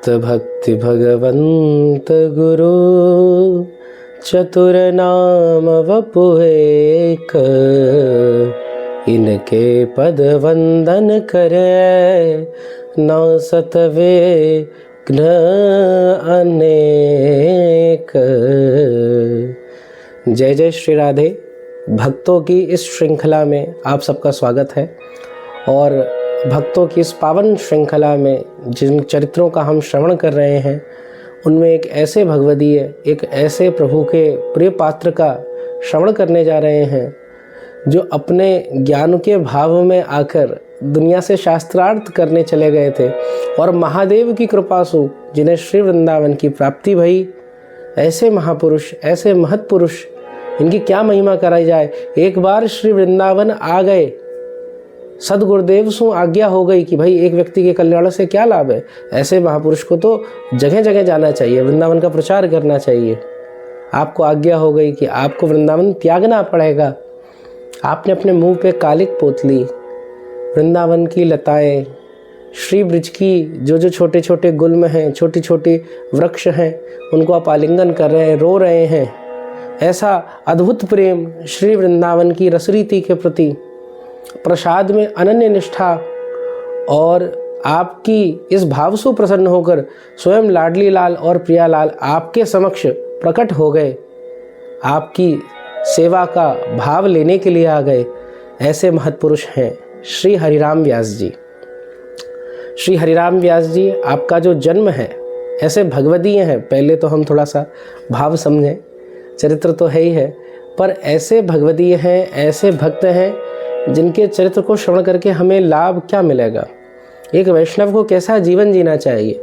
भक्त भक्ति भगवंत गुरु, चतुर नाम वपु एक। इनके पद वंदन करे, नासत विघ्न अनेक। जय जय श्री राधे। भक्तों की इस श्रृंखला में आप सबका स्वागत है। और भक्तों की इस पावन श्रृंखला में जिन चरित्रों का हम श्रवण कर रहे हैं, उनमें एक ऐसे भगवदीय, एक ऐसे प्रभु के प्रिय पात्र का श्रवण करने जा रहे हैं जो अपने ज्ञान के भाव में आकर दुनिया से शास्त्रार्थ करने चले गए थे और महादेव की कृपा से जिन्हें श्री वृंदावन की प्राप्ति भई। ऐसे महापुरुष, ऐसे महत्पुरुष, इनकी क्या महिमा कराई जाए। एक बार श्री वृंदावन आ गए, सदगुरुदेव सु आज्ञा हो गई कि भाई एक व्यक्ति के कल्याण से क्या लाभ है। ऐसे महापुरुष को तो जगह जगह जाना चाहिए, वृंदावन का प्रचार करना चाहिए। आपको आज्ञा हो गई कि आपको वृंदावन त्यागना पड़ेगा। आपने अपने मुंह पे कालिक पोत ली। वृंदावन की लताएं, श्री ब्रज की जो छोटे छोटे गुल्म हैं, छोटी छोटी वृक्ष हैं, उनको आप आलिंगन कर रहे हैं, रो रहे हैं। ऐसा अद्भुत प्रेम श्री वृंदावन की रसरीति के प्रति, प्रसाद में अनन्य निष्ठा, और आपकी इस भाव से प्रसन्न होकर स्वयं लाडली लाल और प्रियालाल आपके समक्ष प्रकट हो गए, आपकी सेवा का भाव लेने के लिए आ गए। ऐसे महत्पुरुष हैं श्री हरिराम व्यास जी। श्री हरिराम व्यास जी, आपका जो जन्म है ऐसे भगवदीय है। पहले तो हम थोड़ा सा भाव समझें, चरित्र तो है ही है, पर ऐसे भगवदीय हैं, ऐसे भक्त हैं जिनके चरित्र को श्रवण करके हमें लाभ क्या मिलेगा। एक वैष्णव को कैसा जीवन जीना चाहिए,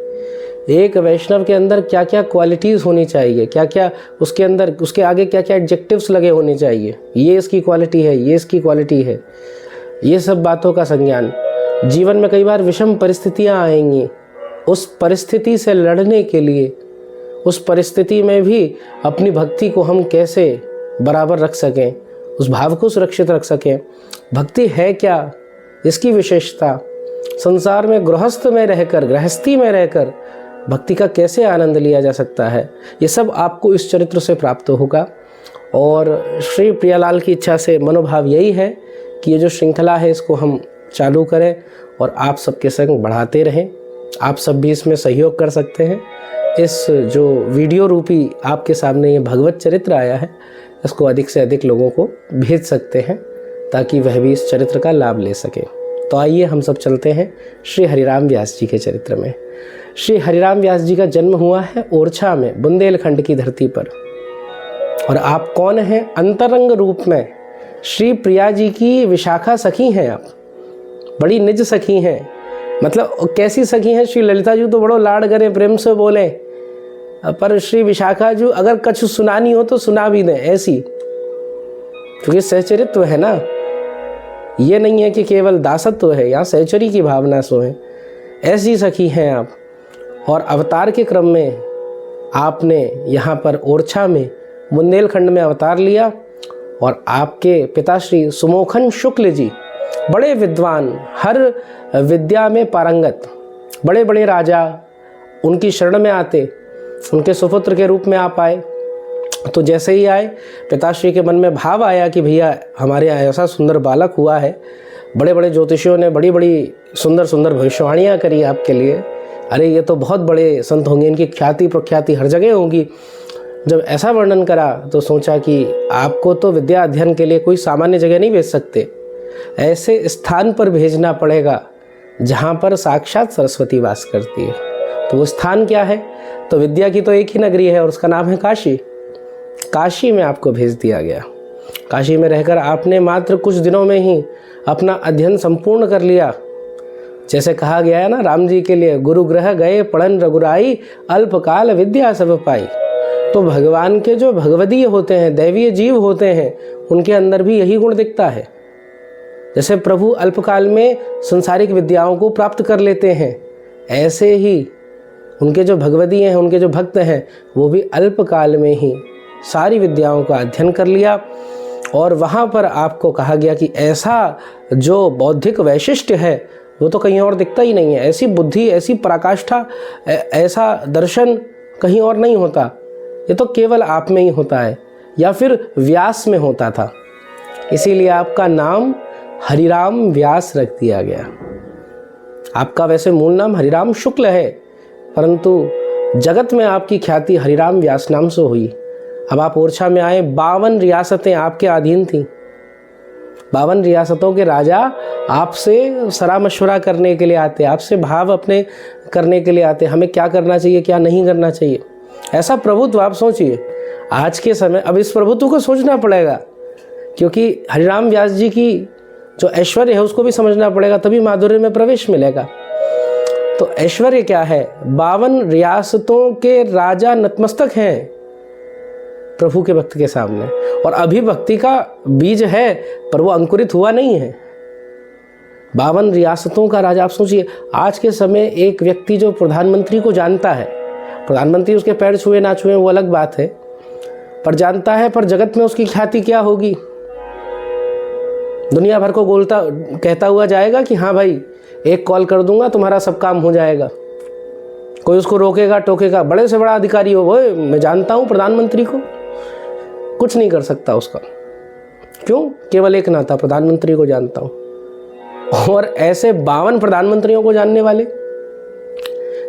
एक वैष्णव के अंदर क्या क्या क्वालिटीज़ होनी चाहिए, क्या क्या उसके अंदर, उसके आगे क्या क्या एडजेक्टिव्स लगे होने चाहिए। ये इसकी क्वालिटी है, ये इसकी क्वालिटी है। ये सब बातों का संज्ञान। जीवन में कई बार विषम परिस्थितियाँ आएंगी, उस परिस्थिति से लड़ने के लिए, उस परिस्थिति में भी अपनी भक्ति को हम कैसे बराबर रख सकें, उस भाव को सुरक्षित रख सकें। भक्ति है क्या, इसकी विशेषता, संसार में गृहस्थ में रहकर, गृहस्थी में रहकर भक्ति का कैसे आनंद लिया जा सकता है, ये सब आपको इस चरित्र से प्राप्त होगा। और श्री प्रियालाल की इच्छा से मनोभाव यही है कि ये जो श्रृंखला है इसको हम चालू करें और आप सबके संग बढ़ाते रहें। आप सब भी इसमें सहयोग कर सकते हैं। इस जो वीडियो रूपी आपके सामने ये भगवत चरित्र आया है, इसको अधिक से अधिक लोगों को भेज सकते हैं ताकि वह भी इस चरित्र का लाभ ले सके। तो आइए हम सब चलते हैं श्री हरिराम व्यास जी के चरित्र में। श्री हरिराम व्यास जी का जन्म हुआ है ओरछा में, बुंदेलखंड की धरती पर। और आप कौन हैं? अंतरंग रूप में श्री प्रिया जी की विशाखा सखी हैं आप, बड़ी निज सखी हैं। मतलब कैसी सखी हैं? श्री ललिता जी तो बड़ो लाड करे, प्रेम से बोले, पर श्री विशाखा जी अगर कुछ सुनानी हो तो सुना भी दें, ऐसी। क्योंकि सहचरित्व है ना, ये नहीं है कि केवल दासत्व है, यहाँ सहचरी की भावना सो है। ऐसी सखी हैं आप। और अवतार के क्रम में आपने यहाँ पर ओरछा में बुंदेलखंड में अवतार लिया। और आपके पिताश्री सुमोखन शुक्ल जी बड़े विद्वान, हर विद्या में पारंगत, बड़े बड़े राजा उनकी शरण में आते, उनके सुपुत्र के रूप में आप आए। तो जैसे ही आए, पिताश्री के मन में भाव आया कि भैया हमारे यहाँ ऐसा सुंदर बालक हुआ है। बड़े बड़े ज्योतिषियों ने बड़ी बड़ी सुंदर सुंदर भविष्यवाणियाँ करी आपके लिए। अरे ये तो बहुत बड़े संत होंगे, इनकी ख्याति प्रख्याति हर जगह होगी। जब ऐसा वर्णन करा तो सोचा कि आपको तो विद्या अध्ययन के लिए कोई सामान्य जगह नहीं भेज सकते, ऐसे स्थान पर भेजना पड़ेगा जहाँ पर साक्षात सरस्वती वास करती है। तो वो स्थान क्या है? तो विद्या की तो एक ही नगरी है और उसका नाम है काशी। काशी में आपको भेज दिया गया। काशी में रहकर आपने मात्र कुछ दिनों में ही अपना अध्ययन संपूर्ण कर लिया। जैसे कहा गया है ना राम जी के लिए, गुरु ग्रह गए पढ़न रघुराई, अल्पकाल विद्या सब पाई। तो भगवान के जो भगवदीय होते हैं, दैवीय जीव होते हैं, उनके अंदर भी यही गुण दिखता है। जैसे प्रभु अल्पकाल में संसारिक विद्याओं को प्राप्त कर लेते हैं, ऐसे ही उनके जो भगवदीय हैं, उनके जो भक्त हैं, वो भी अल्पकाल में ही सारी विद्याओं का अध्ययन कर लिया। और वहाँ पर आपको कहा गया कि ऐसा जो बौद्धिक वैशिष्ट्य है वो तो कहीं और दिखता ही नहीं है। ऐसी बुद्धि, ऐसी पराकाष्ठा, ऐसा दर्शन कहीं और नहीं होता। ये तो केवल आप में ही होता है, या फिर व्यास में होता था। इसीलिए आपका नाम हरिराम व्यास रख दिया गया। आपका वैसे मूल नाम हरिराम शुक्ल है, परंतु जगत में आपकी ख्याति हरिराम व्यास नाम से हुई। अब आप ओरछा में आए, 52 रियासतें आपके अधीन थीं। 52 रियासतों के राजा आपसे सलाह मशवरा करने के लिए आते, आपसे भाव अपने करने के लिए आते, हमें क्या करना चाहिए, क्या नहीं करना चाहिए। ऐसा प्रभुत्व आप सोचिए आज के समय। अब इस प्रभुत्व को सोचना पड़ेगा, क्योंकि हरिराम व्यास जी की जो ऐश्वर्य है उसको भी समझना पड़ेगा, तभी माधुर्य में प्रवेश मिलेगा। तो ऐश्वर्य क्या है? 52 रियासतों के राजा नतमस्तक हैं प्रभु के भक्त के सामने, और अभी भक्ति का बीज है पर वो अंकुरित हुआ नहीं है। 52 रियासतों का राजा। आप सोचिए आज के समय एक व्यक्ति जो प्रधानमंत्री को जानता है, प्रधानमंत्री उसके पैर छुए ना छुए वो अलग बात है, पर जानता है, पर जगत में उसकी ख्याति क्या होगी? दुनिया भर को कहता हुआ जाएगा कि हाँ भाई एक कॉल कर दूंगा तुम्हारा सब काम हो जाएगा। कोई उसको रोकेगा टोकेगा, बड़े से बड़ा अधिकारी हो वो, मैं जानता हूँ प्रधानमंत्री को, कुछ नहीं कर सकता उसका। क्यों? केवल एक नाता, प्रधानमंत्री को जानता हूँ। और ऐसे 52 प्रधानमंत्रियों को जानने वाले,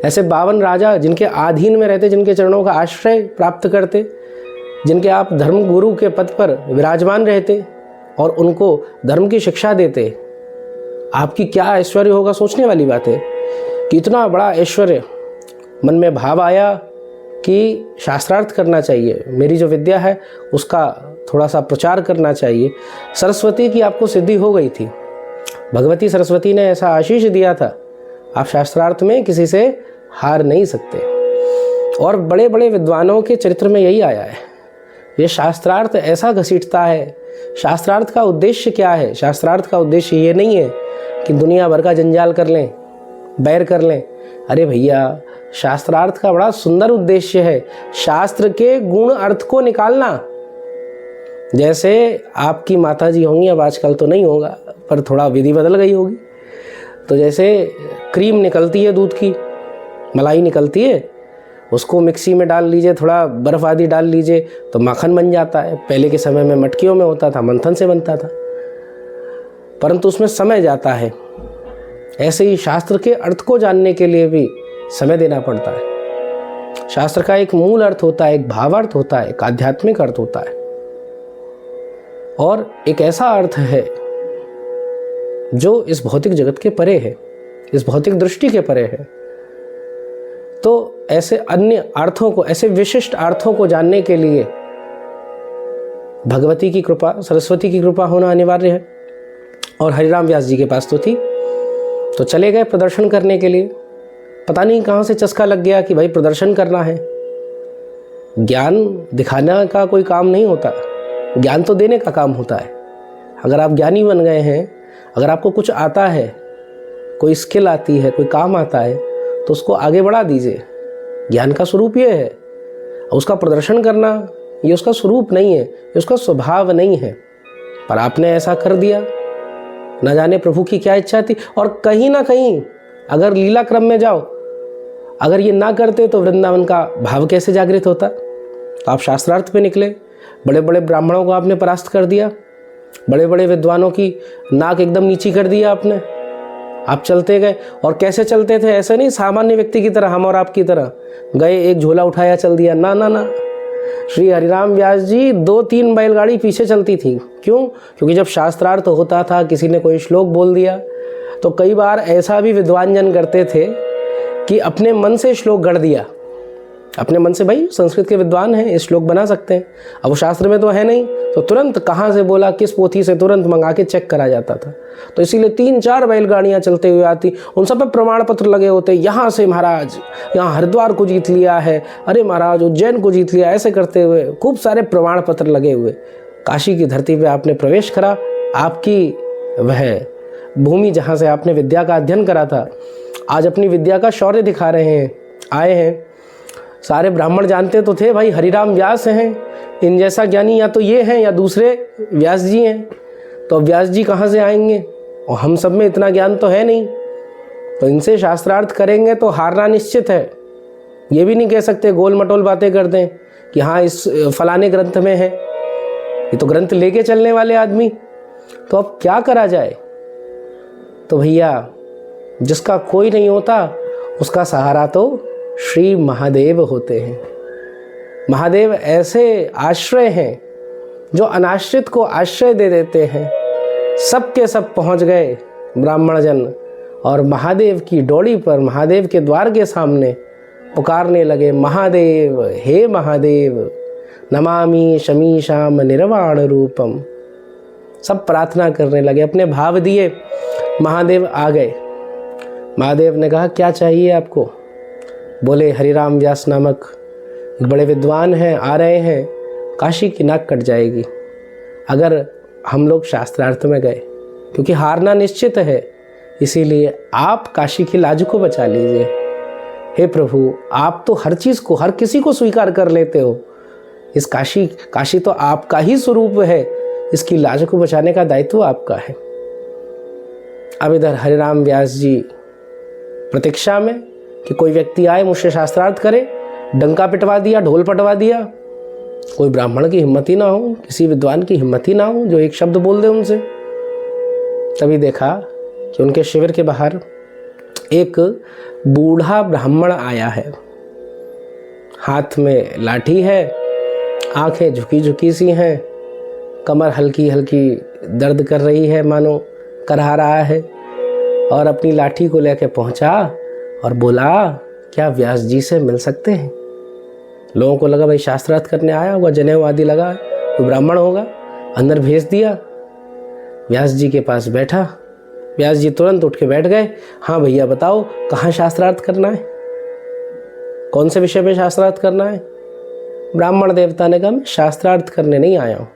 ऐसे 52 राजा जिनके अधीन में रहते, जिनके चरणों का आश्रय प्राप्त करते, जिनके आप धर्म गुरु के पद पर विराजमान रहते और उनको धर्म की शिक्षा देते, आपकी क्या ऐश्वर्य होगा? सोचने वाली बात है। कितना बड़ा ऐश्वर्य। मन में भाव आया कि शास्त्रार्थ करना चाहिए, मेरी जो विद्या है उसका थोड़ा सा प्रचार करना चाहिए। सरस्वती की आपको सिद्धि हो गई थी, भगवती सरस्वती ने ऐसा आशीष दिया था, आप शास्त्रार्थ में किसी से हार नहीं सकते। और बड़े बड़े विद्वानों के चरित्र में यही आया है। ये शास्त्रार्थ ऐसा घसीटता है। शास्त्रार्थ का उद्देश्य क्या है? शास्त्रार्थ का उद्देश्य ये नहीं है कि दुनिया भर का जंजाल कर लें, बैर कर लें। अरे भैया, शास्त्रार्थ का बड़ा सुंदर उद्देश्य है, शास्त्र के गुण अर्थ को निकालना। जैसे आपकी माताजी होंगी, अब आजकल तो नहीं होगा पर थोड़ा विधि बदल गई होगी, तो जैसे क्रीम निकलती है दूध की, मलाई निकलती है, उसको मिक्सी में डाल लीजिए, थोड़ा बर्फ़ आदि डाल लीजिए तो माखन बन जाता है। पहले के समय में मटकियों में होता था, मंथन से बनता था, परंतु उसमें समय जाता है। ऐसे ही शास्त्र के अर्थ को जानने के लिए भी समय देना पड़ता है। शास्त्र का एक मूल अर्थ होता है, एक भावार्थ होता है, एक आध्यात्मिक अर्थ होता है, और एक ऐसा अर्थ है जो इस भौतिक जगत के परे है, इस भौतिक दृष्टि के परे है। तो ऐसे अन्य अर्थों को, ऐसे विशिष्ट अर्थों को जानने के लिए भगवती की कृपा, सरस्वती की कृपा होना अनिवार्य है। और हरिराम व्यास जी के पास तो थी, तो चले गए प्रदर्शन करने के लिए। पता नहीं कहाँ से चस्का लग गया कि भाई प्रदर्शन करना है। ज्ञान दिखाना का कोई काम नहीं होता, ज्ञान तो देने का काम होता है। अगर आप ज्ञानी बन गए हैं, अगर आपको कुछ आता है, कोई स्किल आती है, कोई काम आता है, तो उसको आगे बढ़ा दीजिए। ज्ञान का स्वरूप ये है। उसका प्रदर्शन करना ये उसका स्वरूप नहीं है, ये उसका स्वभाव नहीं है, पर आपने ऐसा कर दिया। न जाने प्रभु की क्या इच्छा थी। और कहीं ना कहीं अगर लीला क्रम में जाओ, अगर ये ना करते तो वृंदावन का भाव कैसे जागृत होता? तो आप शास्त्रार्थ पे निकले, बड़े बड़े ब्राह्मणों को आपने परास्त कर दिया, बड़े बड़े विद्वानों की नाक एकदम नीची कर दिया आपने। आप चलते गए, और कैसे चलते थे? ऐसे नहीं सामान्य व्यक्ति की तरह, हम और आपकी तरह गए, एक झोला उठाया चल दिया, ना ना ना। श्री हरिराम व्यास जी 2-3 बैलगाड़ी पीछे चलती थी। क्यों? क्योंकि जब शास्त्रार्थ होता था, किसी ने कोई श्लोक बोल दिया, तो कई बार ऐसा भी विद्वान जन करते थे कि अपने मन से श्लोक गढ़ दिया, अपने मन से, भाई संस्कृत के विद्वान हैं, इस श्लोक बना सकते हैं। अब वो शास्त्र में तो है नहीं, तो तुरंत कहाँ से बोला, किस पोथी से, तुरंत मंगा के चेक करा जाता था। तो इसीलिए 3-4 बैलगाड़ियाँ चलते हुए आती, उन सब पे प्रमाण पत्र लगे होते, यहाँ से महाराज यहाँ हरिद्वार को जीत लिया है, अरे महाराज उज्जैन को जीत लिया, ऐसे करते हुए खूब सारे प्रमाण पत्र लगे हुए। काशी की धरती पे आपने प्रवेश करा, आपकी वह भूमि जहाँ से आपने विद्या का अध्ययन करा था, आज अपनी विद्या का शौर्य दिखा रहे हैं, आए हैं। सारे ब्राह्मण जानते तो थे भाई हरिराम व्यास हैं, इन जैसा ज्ञानी या तो ये हैं या दूसरे व्यास जी हैं। तो व्यास जी कहाँ से आएंगे? और हम सब में इतना ज्ञान तो है नहीं, तो इनसे शास्त्रार्थ करेंगे तो हारना निश्चित है। ये भी नहीं कह सकते गोल मटोल बातें कर दें कि हाँ इस फलाने ग्रंथ में है, ये तो ग्रंथ लेके चलने वाले आदमी। तो अब क्या करा जाए? तो भैया जिसका कोई नहीं होता उसका सहारा तो श्री महादेव होते हैं। महादेव ऐसे आश्रय हैं जो अनाश्रित को आश्रय दे देते हैं। सबके सब पहुंच गए ब्राह्मण जन और महादेव की डोली पर, महादेव के द्वार के सामने पुकारने लगे, महादेव हे महादेव नमामि शमीशाम निर्वाण रूपम। सब प्रार्थना करने लगे, अपने भाव दिए। महादेव आ गए। महादेव ने कहा क्या चाहिए आपको? बोले हरिराम व्यास नामक एक बड़े विद्वान हैं, आ रहे हैं, काशी की नाक कट जाएगी अगर हम लोग शास्त्रार्थ में गए, क्योंकि हारना निश्चित है, इसीलिए आप काशी की लाज को बचा लीजिए। हे प्रभु, आप तो हर चीज़ को, हर किसी को स्वीकार कर लेते हो। इस काशी तो आपका ही स्वरूप है, इसकी लाज को बचाने का दायित्व आपका है। अब इधर हरिराम व्यास जी प्रतीक्षा में कि कोई व्यक्ति आए मुझसे शास्त्रार्थ करे। डंका पिटवा दिया, ढोल पटवा दिया, कोई ब्राह्मण की हिम्मत ही ना हो, किसी विद्वान की हिम्मत ही ना हो जो एक शब्द बोल दे उनसे। तभी देखा कि उनके शिविर के बाहर एक बूढ़ा ब्राह्मण आया है। हाथ में लाठी है, आंखें झुकी झुकी सी हैं, कमर हल्की हल्की दर्द कर रही है, मानो करहा रहा है, और अपनी लाठी को लेकर पहुंचा और बोला क्या व्यास जी से मिल सकते हैं? लोगों को लगा भाई शास्त्रार्थ करने आया होगा, जनेऊ आदि लगा, कोई ब्राह्मण होगा। अंदर भेज दिया, व्यास जी के पास बैठा। व्यास जी तुरंत उठ के बैठ गए। हाँ भैया बताओ, कहाँ शास्त्रार्थ करना है, कौन से विषय में शास्त्रार्थ करना है? ब्राह्मण देवता ने कहा मैं शास्त्रार्थ करने नहीं आया हूँ,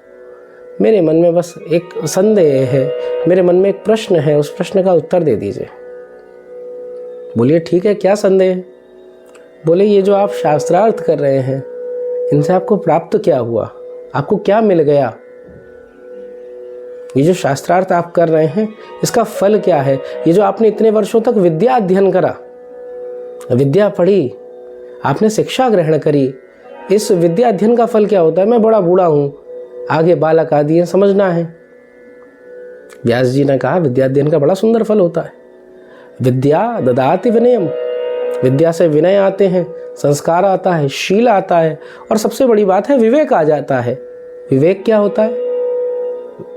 मेरे मन में बस एक संदेह है, मेरे मन में एक प्रश्न है, उस प्रश्न का उत्तर दे दीजिए। बोलिए ठीक है, क्या संदेह है? बोले ये जो आप शास्त्रार्थ कर रहे हैं, इनसे आपको प्राप्त क्या हुआ, आपको क्या मिल गया? ये जो शास्त्रार्थ आप कर रहे हैं, इसका फल क्या है? ये जो आपने इतने वर्षों तक विद्या अध्ययन करा, विद्या पढ़ी, आपने शिक्षा ग्रहण करी, इस विद्या अध्ययन का फल क्या होता है? मैं बड़ा बूढ़ा हूँ, आगे बालक आदि है, समझना है। व्यास जी ने कहा विद्या अध्ययन का बड़ा सुंदर फल होता है। विद्या ददाति विनयम, विद्या से विनय आते हैं, संस्कार आता है, शील आता है, और सबसे बड़ी बात है विवेक आ जाता है। विवेक क्या होता है?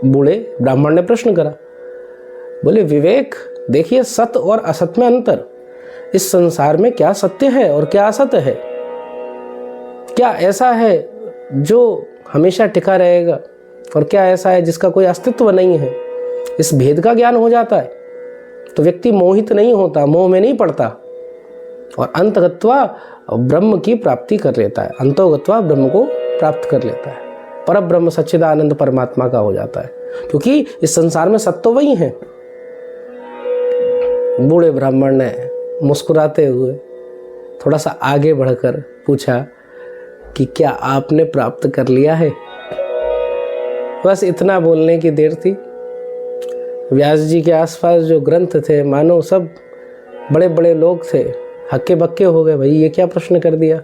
बूढ़े ब्राह्मण ने प्रश्न करा। बोले विवेक, देखिए सत्य और असत्य में अंतर, इस संसार में क्या सत्य है और क्या असत्य है, क्या ऐसा है जो हमेशा टिका रहेगा और क्या ऐसा है जिसका कोई अस्तित्व नहीं है। इस भेद का ज्ञान हो जाता है तो व्यक्ति मोहित नहीं होता, मोह में नहीं पड़ता, और अंतगत्वा ब्रह्म की प्राप्ति कर लेता है, अंतोगत्वा ब्रह्म को प्राप्त कर लेता है, पर ब्रह्म सच्चिदानंद परमात्मा का हो जाता है, क्योंकि इस संसार में सत्य वही है। बूढ़े ब्राह्मण ने मुस्कुराते हुए थोड़ा सा आगे बढ़कर पूछा कि क्या आपने प्राप्त कर लिया है? बस इतना बोलने की देर थी। व्यास जी के आसपास जो ग्रंथ थे, मानो सब बड़े बड़े लोग थे, हक्के बक्के हो गए, भाई ये क्या प्रश्न कर दिया।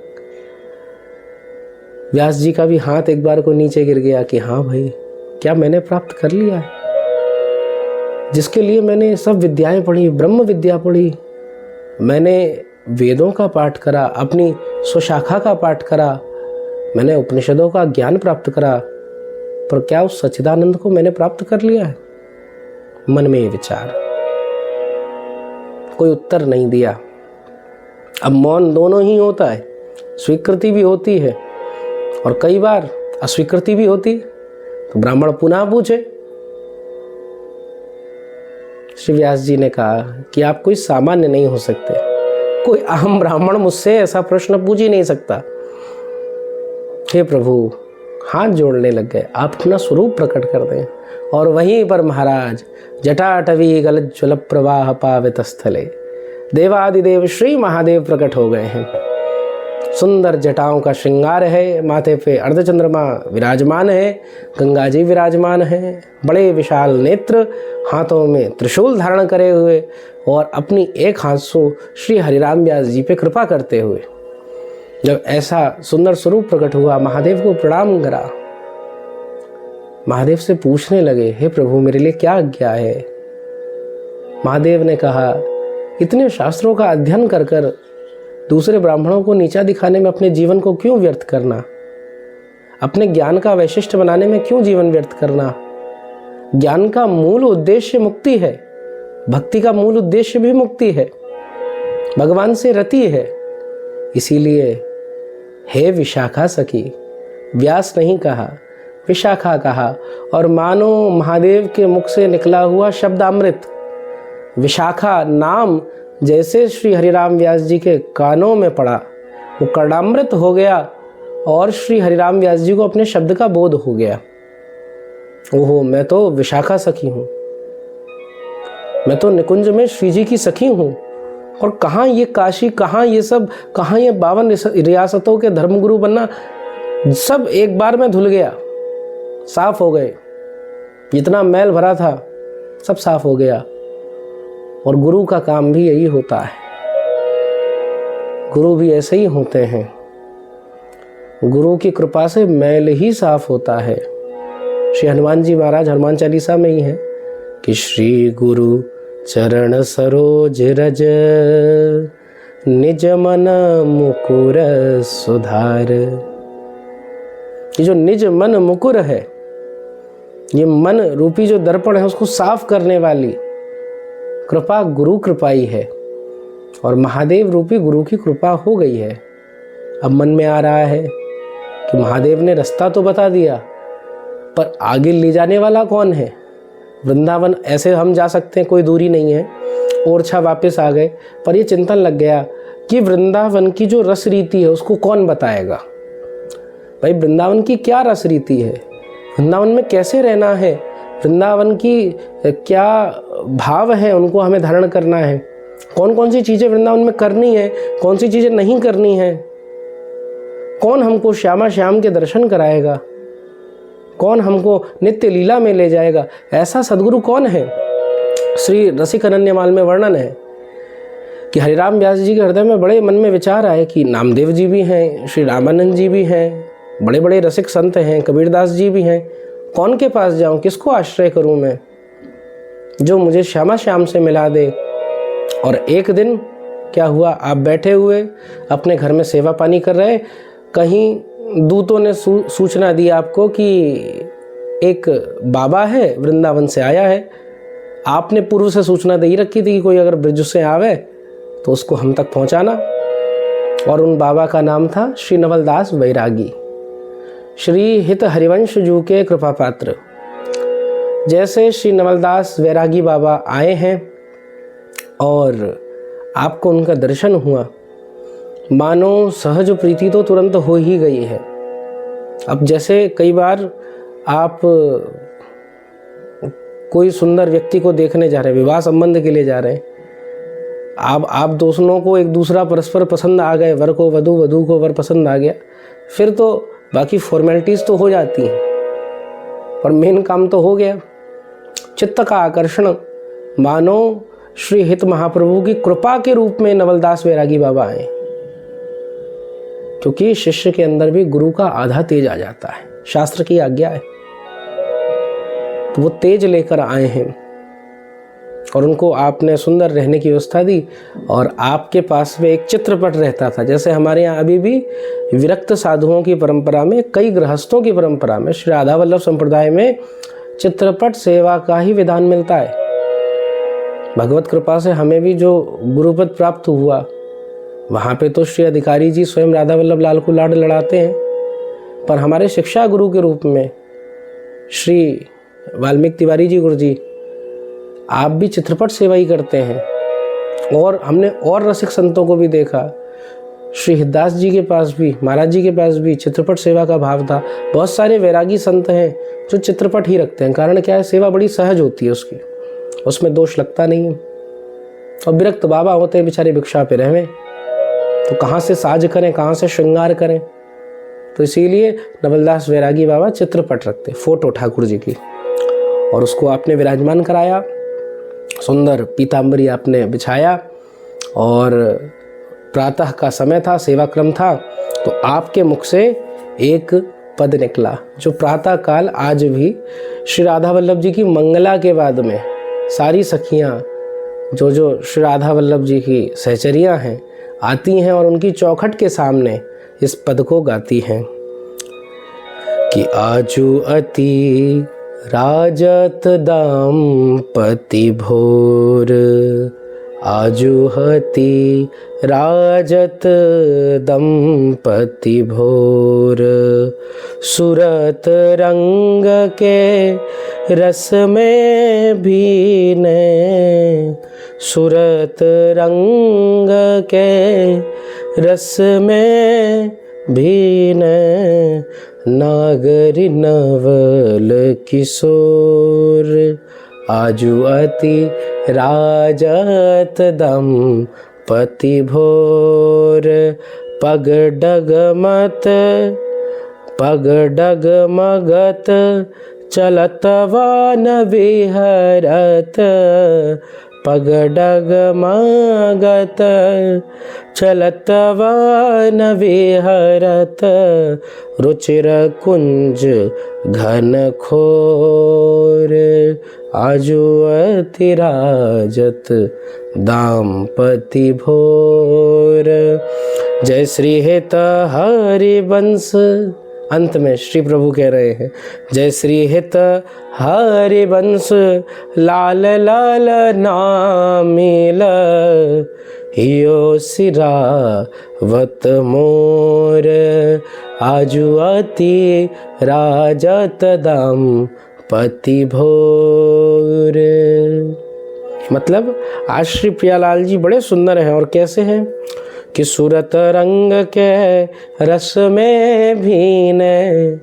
व्यास जी का भी हाथ एक बार को नीचे गिर गया कि हाँ भाई, क्या मैंने प्राप्त कर लिया है? जिसके लिए मैंने सब विद्याएं पढ़ी, ब्रह्म विद्या पढ़ी, मैंने वेदों का पाठ करा, अपनी स्वशाखा का पाठ करा, मैंने उपनिषदों का ज्ञान प्राप्त करा, पर क्या उस सच्चिदानंद को मैंने प्राप्त कर लिया है? मन में ये विचार, कोई उत्तर नहीं दिया। अब मौन दोनों ही होता है, स्वीकृति भी होती है और कई बार अस्वीकृति भी होती है। तो ब्राह्मण पुनः पूछे। श्री व्यास जी ने कहा कि आप कोई सामान्य नहीं हो सकते, कोई आम ब्राह्मण मुझसे ऐसा प्रश्न पूछ ही नहीं सकता। हे प्रभु, हाथ जोड़ने लग गए, आप अपना स्वरूप प्रकट कर दें। और वहीं पर महाराज जटाटवी गलत ज्वल प्रवाह पावित स्थले देवादिदेव श्री महादेव प्रकट हो गए हैं। सुंदर जटाओं का श्रृंगार है, माथे पे अर्धचंद्रमा विराजमान है, गंगा जी विराजमान हैं, बड़े विशाल नेत्र, हाथों में त्रिशूल धारण करे हुए और अपनी एक हाथ से श्री हरिराम व्यास जी पे कृपा करते हुए जब ऐसा सुंदर स्वरूप प्रकट हुआ, महादेव को प्रणाम करा। महादेव से पूछने लगे, हे प्रभु मेरे लिए क्या आज्ञा है। महादेव ने कहा, इतने शास्त्रों का अध्ययन कर कर दूसरे ब्राह्मणों को नीचा दिखाने में अपने जीवन को क्यों व्यर्थ करना, अपने ज्ञान का वैशिष्ट बनाने में क्यों जीवन व्यर्थ करना। ज्ञान का मूल उद्देश्य मुक्ति है, भक्ति का मूल उद्देश्य भी मुक्ति है, भगवान से रति है। इसीलिए हे विशाखा सखी, व्यास नहीं कहा, विशाखा कहा। और मानो महादेव के मुख से निकला हुआ शब्द अमृत, विशाखा नाम जैसे श्री हरिराम व्यास जी के कानों में पड़ा, वो कर्णामृत हो गया और श्री हरिराम व्यास जी को अपने शब्द का बोध हो गया। ओहो, मैं तो विशाखा सखी हूँ, मैं तो निकुंज में श्री जी की सखी हूँ। और कहाँ ये काशी, कहाँ ये सब, कहाँ ये 52 रियासतों के धर्मगुरु बनना, सब एक बार में धुल गया, साफ हो गए। जितना मैल भरा था सब साफ हो गया। और गुरु का काम भी यही होता है, गुरु भी ऐसे ही होते हैं। गुरु की कृपा से मैल ही साफ होता है। श्री हनुमान जी महाराज हनुमान चालीसा में ही है कि श्री गुरु चरण सरोज रज, निज मन मुकुर सुधार। ये जो निज मन मुकुर है, ये मन रूपी जो दर्पण है, उसको साफ करने वाली कृपा गुरु कृपा ही है। और महादेव रूपी गुरु की कृपा हो गई है। अब मन में आ रहा है कि महादेव ने रास्ता तो बता दिया, पर आगे ले जाने वाला कौन है। वृंदावन ऐसे हम जा सकते हैं, कोई दूरी नहीं है, ओरछा वापस आ गए, पर ये चिंतन लग गया कि वृंदावन की जो रस रीति है उसको कौन बताएगा। भाई वृंदावन की क्या रस रीति है, वृंदावन में कैसे रहना है, वृंदावन की क्या भाव है, उनको हमें धारण करना है। कौन कौन सी चीज़ें वृंदावन में करनी है, कौन सी चीज़ें नहीं करनी है। कौन हमको श्यामा श्याम के दर्शन कराएगा, कौन हमको नित्य लीला में ले जाएगा, ऐसा सदगुरु कौन है। श्री रसिक अनन्यमाल में वर्णन है कि हरिराम व्यास जी के हृदय में बड़े मन में विचार आए कि नामदेव जी भी हैं, श्री रामानंद जी भी हैं, बड़े बड़े रसिक संत हैं, कबीरदास जी भी हैं। कौन के पास जाऊं, किसको आश्रय करूं मैं, जो मुझे श्यामा श्याम से मिला दे। और एक दिन क्या हुआ, आप बैठे हुए अपने घर में सेवा पानी कर रहे, कहीं दूतों ने सूचना दी आपको कि एक बाबा है वृंदावन से आया है। आपने पूर्व से सूचना दे ही रखी थी कि कोई अगर ब्रिज से आवे तो उसको हम तक पहुंचाना। और उन बाबा का नाम था श्री नवलदास वैरागी, श्री हित हरिवंश जू के कृपा पात्र। जैसे श्री नवलदास वैरागी बाबा आए हैं और आपको उनका दर्शन हुआ, मानो सहज प्रीति तो तुरंत हो ही गई है। अब जैसे कई बार आप कोई सुंदर व्यक्ति को देखने जा रहे हैं, विवाह संबंध के लिए जा रहे हैं, आप दोनों को एक दूसरा परस्पर पसंद आ गए, वर को वधू, वधू को वर पसंद आ गया, फिर तो बाकी फॉर्मेलिटीज़ तो हो जाती हैं, पर मेन काम तो हो गया। चित्त का आकर्षण मानो श्री हित महाप्रभु की कृपा के रूप में नवलदास वैरागी बाबा आए, क्योंकि शिष्य के अंदर भी गुरु का आधा तेज आ जाता है, शास्त्र की आज्ञा है। तो वो तेज लेकर आए हैं और उनको आपने सुंदर रहने की व्यवस्था दी। और आपके पास में एक चित्रपट रहता था, जैसे हमारे यहाँ अभी भी विरक्त साधुओं की परंपरा में, कई गृहस्थों की परंपरा में, श्री राधा वल्लभ संप्रदाय में चित्रपट सेवा का ही विधान मिलता है। भगवत कृपा से हमें भी जो गुरुपद प्राप्त हुआ, वहाँ पे तो श्री अधिकारी जी स्वयं राधा वल्लभ लाल को लाड लड़ाते हैं, पर हमारे शिक्षा गुरु के रूप में श्री वाल्मीकि तिवारी जी गुरु जी, आप भी चित्रपट सेवा ही करते हैं। और हमने और रसिक संतों को भी देखा, श्री हितदास जी के पास भी, महाराज जी के पास भी चित्रपट सेवा का भाव था। बहुत सारे वैरागी संत हैं जो चित्रपट ही रखते हैं, कारण क्या है, सेवा बड़ी सहज होती है उसकी, उसमें दोष लगता नहीं है। और विरक्त बाबा होते हैं बेचारे भिक्षा पे रहवे, तो कहाँ से साज करें, कहाँ से श्रृंगार करें। तो इसीलिए नवलदास वैरागी बाबा चित्रपट रखते, फोटो ठाकुर जी की, और उसको आपने विराजमान कराया, सुंदर पीताम्बरी आपने बिछाया, और प्रातः का समय था, सेवा क्रम था, तो आपके मुख से एक पद निकला जो प्रातः काल आज भी श्री राधा वल्लभ जी की मंगला के बाद में सारी सखियाँ जो श्री राधा वल्लभ जी की सहचरियाँ हैं आती हैं और उनकी चौखट के सामने इस पद को गाती हैं कि आजू अति राजत दंपति भोर, आजू हति राजत दंपति भोर, सुरत रंग के रस में भीने, सुरत रंग के रस में भीने, नागरी नवल किशोर, आजू अति राजत दंपति भोर, पग डगमगत चलत वन विहरत, पग डगमगत चलत वन विहरत, रुचिर कुंज घन खोर, आजू अति राजत दाम्पति भोर। जय श्री हित हरिवंश। अंत में श्री प्रभु कह रहे हैं जय श्री हित हरिवंश, लाल लाल नामिल, हियो सिरावत मोर, आजू अति राजत दंपति भोर। मतलब आज श्री प्रियालाल जी बड़े सुंदर हैं। और कैसे हैं कि सूरत रंग के रस में भीने।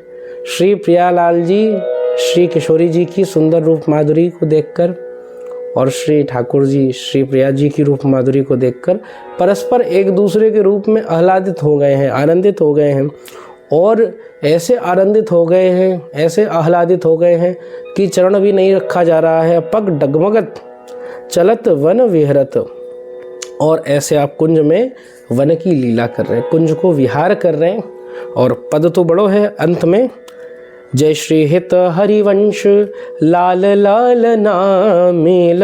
श्री प्रियालाल जी श्री किशोरी जी की सुंदर रूप माधुरी को देखकर और श्री ठाकुर जी श्री प्रिया जी की रूप माधुरी को देखकर परस्पर एक दूसरे के रूप में आह्लादित हो गए हैं, आनंदित हो गए हैं। और ऐसे आनंदित हो गए हैं, ऐसे आह्लादित हो गए हैं कि चरण भी नहीं रखा जा रहा है। पग डगमगत चलत वन विहरत, और ऐसे आप कुंज में वन की लीला कर रहे हैं, कुंज को विहार कर रहे हैं। और पद तो बड़ो है अंत में, जय श्री हित हरिवंश, लाल लाल नामिल,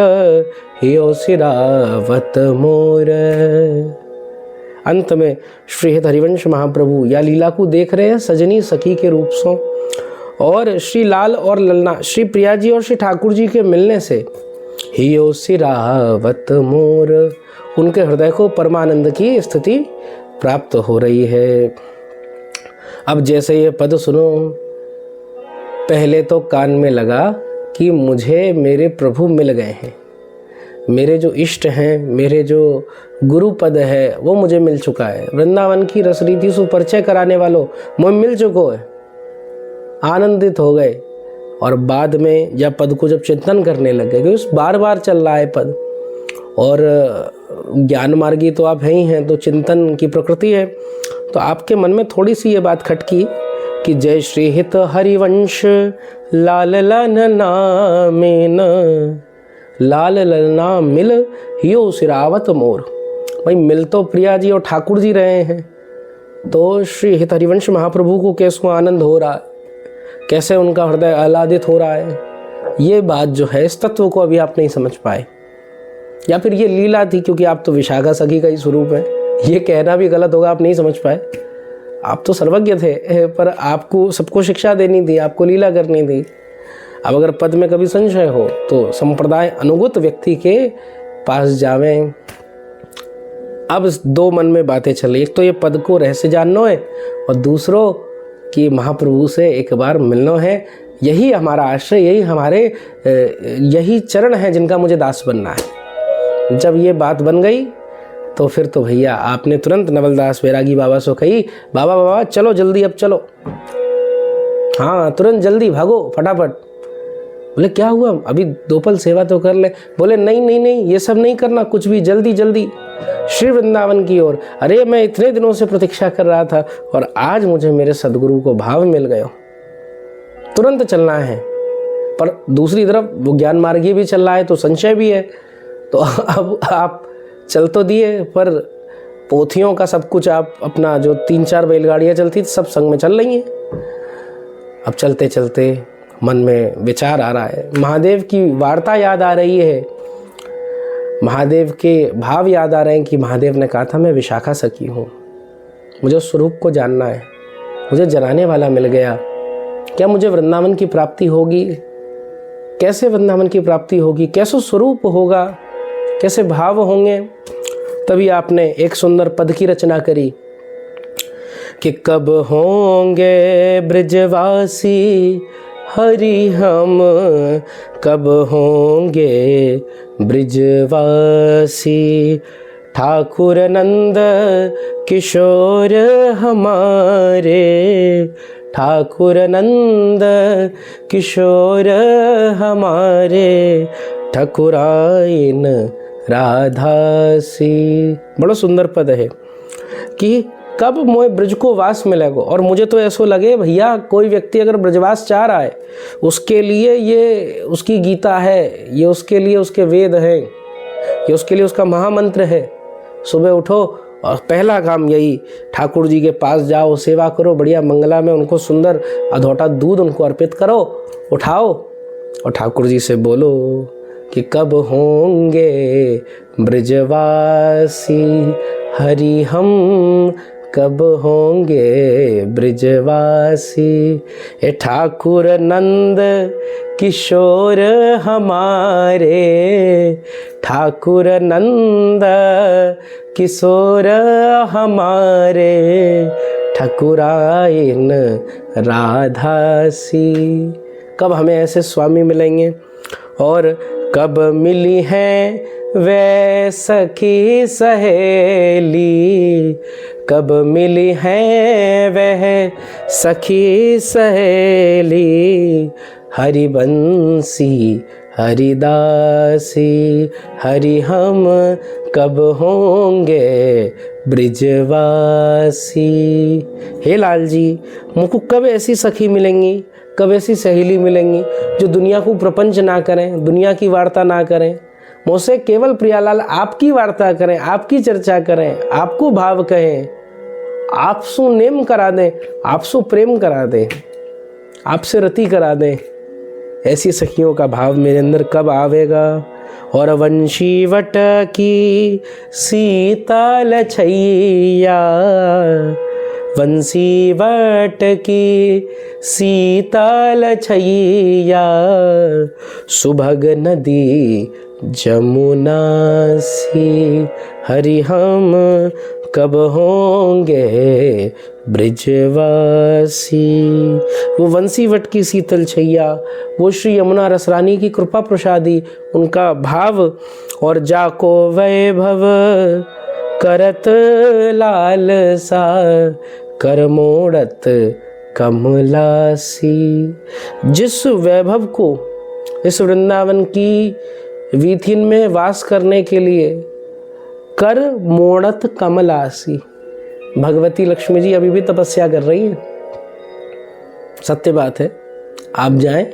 हियो सिरावत मोर। अंत में श्री हित हरिवंश महाप्रभु या लीला को देख रहे हैं सजनी सखी के रूप से। और श्री लाल और ललना श्री प्रिया जी और श्री ठाकुर जी के मिलने से हियो सिरावत मोर, उनके हृदय को परमानंद की स्थिति प्राप्त हो रही है। अब जैसे ये पद सुनो, पहले तो कान में लगा कि मुझे मेरे प्रभु मिल गए हैं, मेरे जो इष्ट हैं, मेरे जो गुरु पद है वो मुझे मिल चुका है। वृंदावन की रसरीति से परिचय कराने वालों मुझे मिल चुको है। आनंदित हो गए। और बाद में जब पद को जब चिंतन करने लगे, क्योंकि बार बार चल रहा है पद, और ज्ञान मार्गी तो आप हैं ही हैं, तो चिंतन की प्रकृति है, तो आपके मन में थोड़ी सी ये बात खटकी कि जय श्री हित हरिवंश, लाल लाल नामिन, लाल ललना मिल, हियो सिरावत मोर। भाई मिल तो प्रिया जी और ठाकुर जी रहे हैं, तो श्री हित हरिवंश महाप्रभु को कैसे आनंद हो रहा है, कैसे उनका हृदय आह्लादित हो रहा है। ये बात जो है, इस तत्व को अभी आप नहीं समझ पाए, या फिर ये लीला थी, क्योंकि आप तो विशाखा सखी का ही स्वरूप है। ये कहना भी गलत होगा, आप नहीं समझ पाए। आप तो सर्वज्ञ थे, पर आपको सबको शिक्षा देनी थी, आपको लीला करनी थी। अब अगर पद में कभी संशय हो तो संप्रदाय अनुगत व्यक्ति के पास जावें। अब दो मन में बातें चली, एक तो ये पद को रहस्य जानना है, और दूसरों कि महाप्रभु से एक बार मिलना है। यही हमारा आश्रय, यही चरण है जिनका मुझे दास बनना है। जब ये बात बन गई तो फिर तो भैया आपने तुरंत नवलदास वैरागी बाबा से कही, बाबा चलो जल्दी, अब चलो, हाँ तुरंत जल्दी भागो फटाफट। बोले क्या हुआ, अभी 2 पल सेवा तो कर ले। बोले नहीं, ये सब नहीं करना, कुछ भी, जल्दी जल्दी। श्री वृंदावन की ओर। अरे मैं इतने दिनों से प्रतीक्षा कर रहा था और आज मुझे मेरे सदगुरु को भाव मिल गया, तुरंत चलना है। पर दूसरी तरफ वो ज्ञान मार्गी भी चल रहा है तो संशय भी है। तो अब आप चल तो दिए, पर पोथियों का सब कुछ आप अपना जो 3-4 बैलगाड़ियाँ चलती थी सब संग में चल रही हैं। अब चलते चलते मन में विचार आ रहा है, महादेव की वार्ता याद आ रही है, महादेव के भाव याद आ रहे हैं कि महादेव ने कहा था मैं विशाखा सखी हूँ, मुझे उस स्वरूप को जानना है, मुझे जनाने वाला मिल गया, क्या मुझे वृंदावन की प्राप्ति होगी? कैसे वृंदावन की प्राप्ति होगी? कैसे स्वरूप होगा? कैसे भाव होंगे? तभी आपने एक सुंदर पद की रचना करी कि कब होंगे ब्रजवासी हरि हम, कब होंगे ब्रजवासी, ठाकुर नंद किशोर हमारे, ठाकुर नंद किशोर हमारे, ठकुराइन राधासी। बड़ा सुंदर पद है कि कब मोए ब्रज को वास मिलेगा। और मुझे तो ऐसा लगे भैया कोई व्यक्ति अगर ब्रजवास चाह रहा है उसके लिए ये उसकी गीता है, ये उसके लिए उसके वेद हैं, ये उसके लिए उसका महामंत्र है। सुबह उठो और पहला काम यही, ठाकुर जी के पास जाओ, सेवा करो बढ़िया मंगला में, उनको सुंदर अधोटा दूध उनको अर्पित करो, उठाओ और ठाकुर जी से बोलो कि कब होंगे ब्रजवासी हरि हम, कब होंगे ब्रजवासी, ए ठाकुर नंद किशोर हमारे, ठाकुर नंद किशोर हमारे, ठकुराइन राधासी। कब हमें ऐसे स्वामी मिलेंगे और कब मिली हैं वे सखी सहेली, कब मिली हैं वह सखी सहेली, हरिबंसी हरिदासी, हरि हम कब होंगे ब्रजवासी। हे लाल जी, मुझको कब ऐसी सखी मिलेंगी, कब ऐसी सहेली मिलेंगी जो दुनिया को प्रपंच ना करें, दुनिया की वार्ता ना करें, मुझसे केवल प्रियालाल आपकी वार्ता करें, आपकी चर्चा करें, आपको भाव कहें, आपसु नेम करा दें, आपसु प्रेम करा दें, आपसे रति करा दें। ऐसी सखियों का भाव मेरे अंदर कब आवेगा। और वंशी वट की सीतल छैया, वंशी वट की सीतल छैया, सुभग नदी जमुना सी, हरि हम कब होंगे ब्रजवासी। वो वंशीवट की शीतल छैया, वो श्री यमुना रसरानी की कृपा प्रसादी, उनका भाव, और जाको वैभव करत लाल सा, कर मोड़त कमलासी। जिस वैभव को इस वृंदावन की वीथिन में वास करने के लिए कर मोड़त कमलासी, भगवती लक्ष्मी जी अभी भी तपस्या कर रही हैं। सत्य बात है, आप जाएं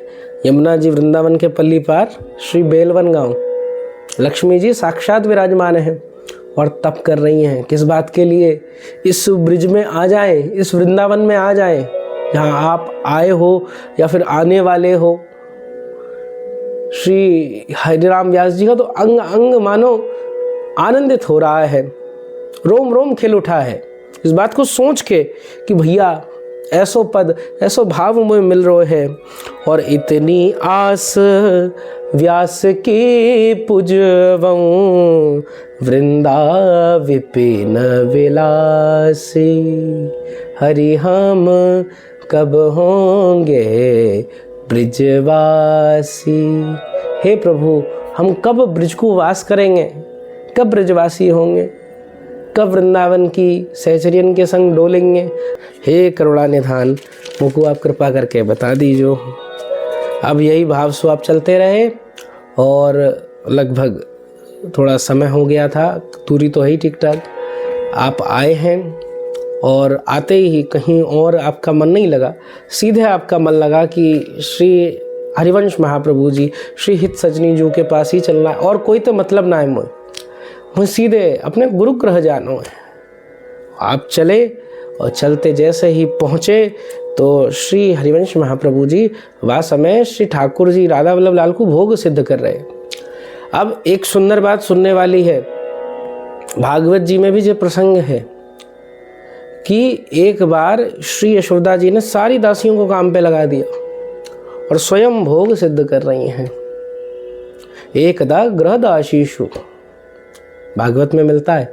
यमुना जी वृंदावन के पल्ली पार श्री बेलवन गांव, लक्ष्मी जी साक्षात विराजमान हैं और तप कर रही हैं। किस बात के लिए? इस ब्रिज में आ जाएं, इस वृंदावन में आ जाएं जहां आप आए हो या फिर आने वाले हो। श्री हरिराम व्यास जी का तो अंग अंग मानो आनंदित हो रहा है, रोम रोम खिल उठा है इस बात को सोच के कि भैया ऐसो पद ऐसो भाव मुझे मिल रहे हैं। और इतनी आस व्यास की पुजवऊं, वृंदा विपिन विलासी, हरि हम कब होंगे ब्रजवासी। हे प्रभु, हम कब ब्रज को वास करेंगे, कब ब्रजवासी होंगे, कब वृंदावन की सहचरियन के संग डोलेंगे। हे करुणा निधान, मुझको आप कृपा करके बता दीजिए। अब यही भाव से आप चलते रहे और लगभग थोड़ा समय हो गया था, दूरी तो है ही ठीक ठाक। आप आए हैं और आते ही कहीं और आपका मन नहीं लगा, सीधे आपका मन लगा कि श्री हरिवंश महाप्रभु जी, श्री हित सजनी जी के पास ही चलना है और कोई तो मतलब ना है मुझे सीधे अपने गुरुगृह जाना है। आप चले और चलते जैसे ही पहुँचे तो श्री हरिवंश महाप्रभु जी वह समय श्री ठाकुर जी राधा वल्लभ लाल को भोग सिद्ध कर रहे। अब एक सुंदर बात सुनने वाली है, भागवत जी में भी जो प्रसंग है कि एक बार श्री यशोदा जी ने सारी दासियों को काम पे लगा दिया और स्वयं भोग सिद्ध कर रही हैं। एकदा गृहदासीषु भागवत में मिलता है।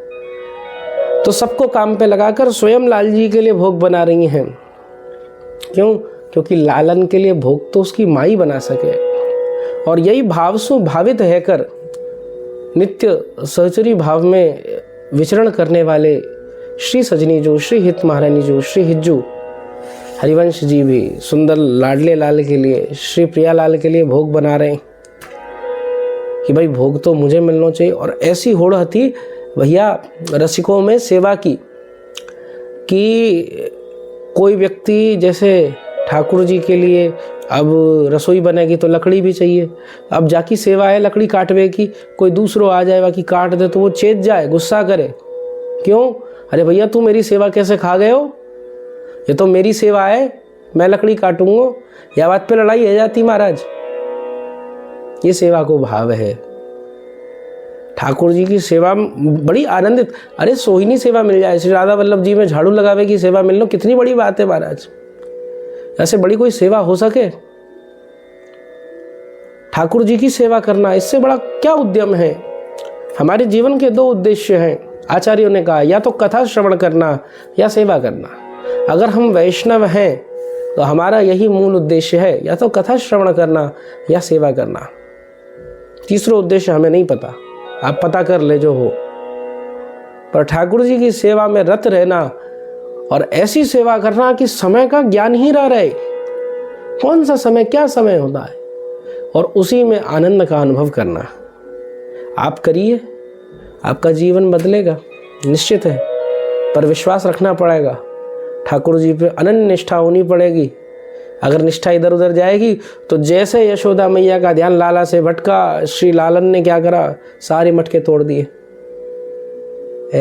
तो सबको काम पे लगाकर स्वयं लाल जी के लिए भोग बना रही हैं। क्यों? क्योंकि लालन के लिए भोग तो उसकी माँ ही बना सके। और यही भाव से भावित है कर नित्य सहचरी भाव में विचरण करने वाले श्री सजनी जो, श्री हित महारानी जो, श्री हिज्जू हरिवंश जी भी सुंदर लाडले लाल के लिए, श्री प्रिया लाल के लिए भोग बना रहे हैं कि भाई भोग तो मुझे मिलना चाहिए। और ऐसी होड़ थी भैया रसिकों में सेवा की कि कोई व्यक्ति जैसे ठाकुर जी के लिए अब रसोई बनेगी तो लकड़ी भी चाहिए। अब जाकी सेवा है लकड़ी काटवे की, कोई दूसरो आ जाए बाकी काट दे तो वो चेत जाए, गुस्सा करे। क्यों? अरे भैया तू मेरी सेवा कैसे खा गए हो, ये तो मेरी सेवा है, मैं लकड़ी काटूंगा। या बात पे लड़ाई है जाती महाराज। ये सेवा को भाव है। ठाकुर जी की सेवा बड़ी आनंदित, अरे सोहिनी सेवा मिल जाए, श्री राधा वल्लभ जी में झाड़ू लगावे की सेवा मिल लो, कितनी बड़ी बात है महाराज। ऐसे बड़ी कोई सेवा हो सके? ठाकुर जी की सेवा करना, इससे बड़ा क्या उद्यम है। हमारे जीवन के दो उद्देश्य हैं, आचार्यों ने कहा, या तो कथा श्रवण करना या सेवा करना। अगर हम वैष्णव हैं तो हमारा यही मूल उद्देश्य है, या तो कथा श्रवण करना या सेवा करना। तीसरा उद्देश्य हमें नहीं पता, आप पता कर ले जो हो। पर ठाकुर जी की सेवा में रत रहना और ऐसी सेवा करना कि समय का ज्ञान ही ना रहे, कौन सा समय क्या समय होता है, और उसी में आनंद का अनुभव करना। आप करिए, आपका जीवन बदलेगा निश्चित है। पर विश्वास रखना पड़ेगा, ठाकुर जी पे अनन्य निष्ठा होनी पड़ेगी। अगर निष्ठा इधर उधर जाएगी तो जैसे यशोदा मैया का ध्यान लाला से भटका, श्री लालन ने क्या करा, सारे मटके तोड़ दिए।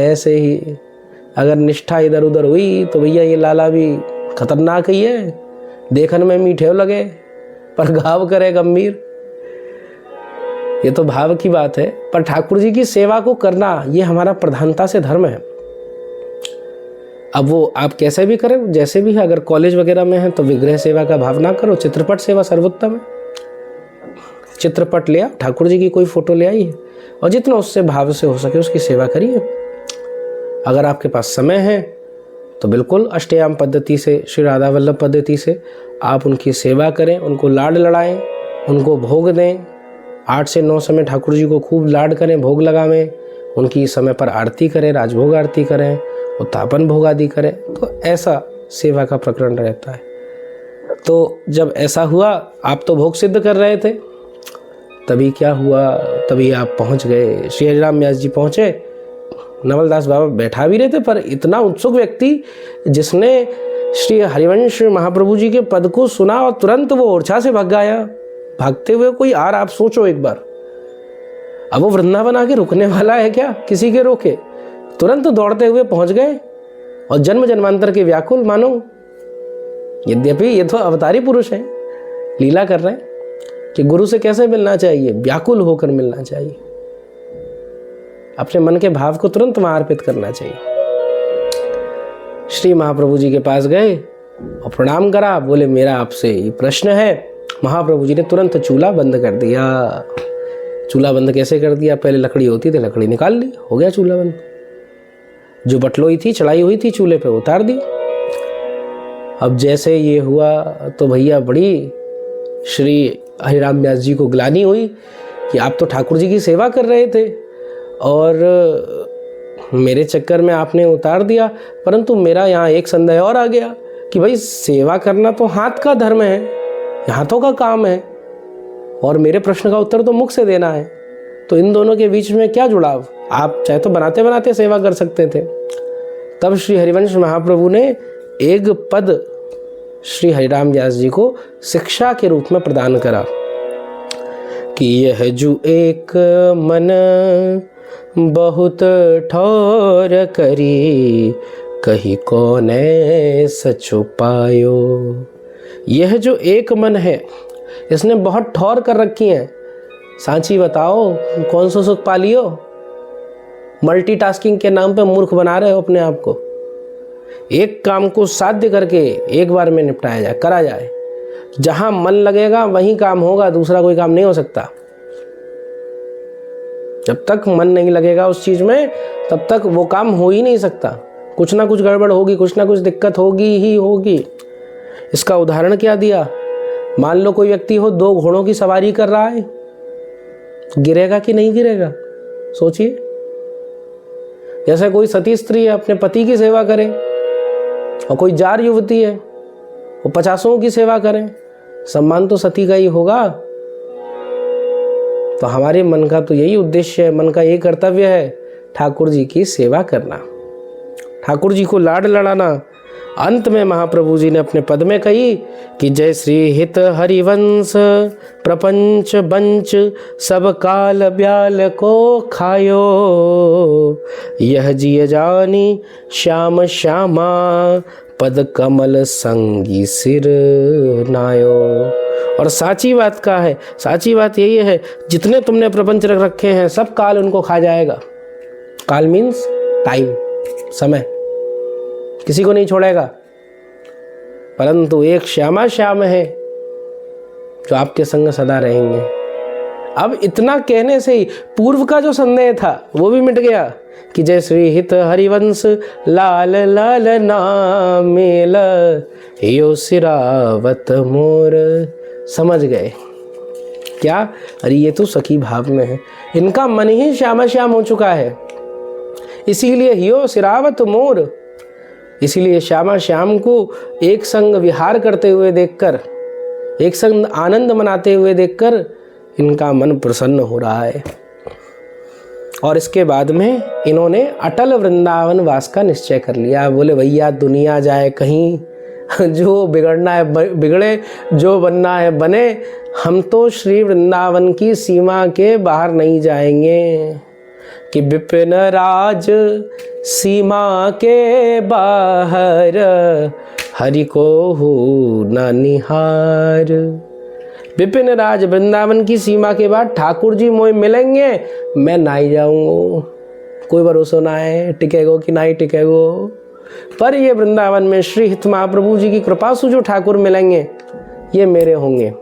ऐसे ही अगर निष्ठा इधर उधर हुई तो भैया ये लाला भी खतरनाक ही है, देखने में मीठे लगे पर घाव करे गंभीर। ये तो भाव की बात है। पर ठाकुर जी की सेवा को करना ये हमारा प्रधानता से धर्म है। अब वो आप कैसे भी करें, जैसे भी है। अगर कॉलेज वगैरह में है तो विग्रह सेवा का भाव ना करो, चित्रपट सेवा सर्वोत्तम है। चित्रपट ले आओ, ठाकुर जी की कोई फोटो ले आई है और जितना उससे भाव से हो सके उसकी सेवा करिए। अगर आपके पास समय है तो बिल्कुल अष्टयाम पद्धति से, श्री राधा वल्लभ पद्धति से आप उनकी सेवा करें, उनको लाड लड़ाएं, उनको भोग दें। 8 से 9 समय ठाकुर जी को खूब लाड करें, भोग लगावें, उनकी समय पर आरती करें, राजभोग आरती करें, उत्तापन भोग आदि करें। तो ऐसा सेवा का प्रकरण रहता है। तो जब ऐसा हुआ, आप तो भोग सिद्ध कर रहे थे, तभी क्या हुआ, तभी आप पहुंच गए। श्री हरिराम व्यास जी पहुंचे, नवलदास बाबा बैठा भी रहे थे, पर इतना उत्सुक व्यक्ति जिसने श्री हरिवंश महाप्रभु जी के पद को सुना और तुरंत वो ओरछा से भाग गया। भागते हुए कोई आ रहा, आप सोचो एक बार। अब वो वृंदावन आके रुकने वाला है क्या, किसी के रोके? तुरंत दौड़ते हुए पहुंच गए और जन्म जन्मांतर के व्याकुल मानो। यद्यपि ये तो अवतारी पुरुष हैं, लीला कर रहे हैं कि गुरु से कैसे मिलना चाहिए, व्याकुल होकर मिलना चाहिए। अपने मन के भाव को तुरंत वहां अर्पित करना चाहिए। श्री महाप्रभु जी के पास गए और प्रणाम करा, बोले मेरा आपसे ये प्रश्न है। महाप्रभु जी ने तुरंत चूल्हा बंद कर दिया। चूल्हा बंद कैसे कर दिया? पहले लकड़ी होती थी, लकड़ी निकाल ली, हो गया चूल्हा बंद। जो बटलोई थी, चढ़ाई हुई थी, चूल्हे पे उतार दी। अब जैसे ये हुआ तो भैया बड़ी श्री हरिराम व्यास जी को ग्लानि हुई कि आप तो ठाकुर जी की सेवा कर रहे थे और मेरे चक्कर में आपने उतार दिया। परंतु मेरा यहाँ एक संदेह और आ गया कि भाई सेवा करना तो हाथ का धर्म है, हाथों का काम है, और मेरे प्रश्न का उत्तर तो मुख से देना है। तो इन दोनों के बीच में क्या जुड़ाव? आप चाहे तो बनाते बनाते सेवा कर सकते थे। तब श्री हरिवंश महाप्रभु ने एक पद श्री हरिराम व्यास जी को शिक्षा के रूप में प्रदान करा कि यह जो एक मन बहुत ठौर करी, कहीं कौन सचो पायो। यह जो एक मन है इसने बहुत ठौर कर रखी है। सांची बताओ कौन सा सुख पा लियो? मल्टीटास्किंग के नाम पे मूर्ख बना रहे हो अपने आप को। एक काम को साध्य करके एक बार में निपटाया जाए, करा जाए। जहां मन लगेगा वहीं काम होगा, दूसरा कोई काम नहीं हो सकता। जब तक मन नहीं लगेगा उस चीज में तब तक वो काम हो ही नहीं सकता। कुछ ना कुछ गड़बड़ होगी, कुछ ना कुछ दिक्कत होगी ही होगी। इसका उदाहरण क्या दिया? मान लो कोई व्यक्ति हो 2 घोड़ों की सवारी कर रहा है, गिरेगा कि नहीं गिरेगा? सोचिए। जैसे कोई सती स्त्री है अपने पति की सेवा करे, और कोई जार युवती है वो 50 की सेवा करें, सम्मान तो सती का ही होगा। तो हमारे मन का तो यही उद्देश्य है, मन का यही कर्तव्य है, ठाकुर जी की सेवा करना, ठाकुर जी को लाड लड़ाना। अंत में महाप्रभु जी ने अपने पद में कही कि जय श्री हित हरिवंश प्रपंच बंच सब काल ब्याल को खायो, यह जिय जानी श्याम श्यामा पद कमल संगी सिर नायो। और साची बात का है, साची बात यही है, जितने तुमने प्रपंच रख रखे हैं सब काल उनको खा जाएगा। काल मीन्स टाइम, समय, किसी को नहीं छोड़ेगा। परंतु एक श्यामा श्याम है जो आपके संग सदा रहेंगे। अब इतना कहने से ही पूर्व का जो संदेह था वो भी मिट गया कि जय श्री हित हरिवंश लाल लाल नामेल यो सिरावत मोर। समझ गए क्या? अरे ये तो सखी भाव में है, इनका मन ही श्यामा श्याम हो चुका है। इसीलिए हियो सिरावत मोर, इसीलिए श्यामा श्याम को एक संग विहार करते हुए देखकर, एक संग आनंद मनाते हुए देखकर इनका मन प्रसन्न हो रहा है। और इसके बाद में इन्होंने अटल वृंदावन वास का निश्चय कर लिया। बोले भैया दुनिया जाए कहीं, जो बिगड़ना है बिगड़े, जो बनना है बने, हम तो श्री वृंदावन की सीमा के बाहर नहीं जाएंगे। कि विपिन राज सीमा के बाहर हरि को हो न निहार। विपिन राज वृंदावन की सीमा के बाद ठाकुर जी मोए मिलेंगे, मैं नाई जाऊंगा। कोई भरोसा ना है टिकेगो कि नहीं टिकेगो। पर ये वृंदावन में श्री हित महाप्रभु जी की कृपा से जो ठाकुर मिलेंगे ये मेरे होंगे,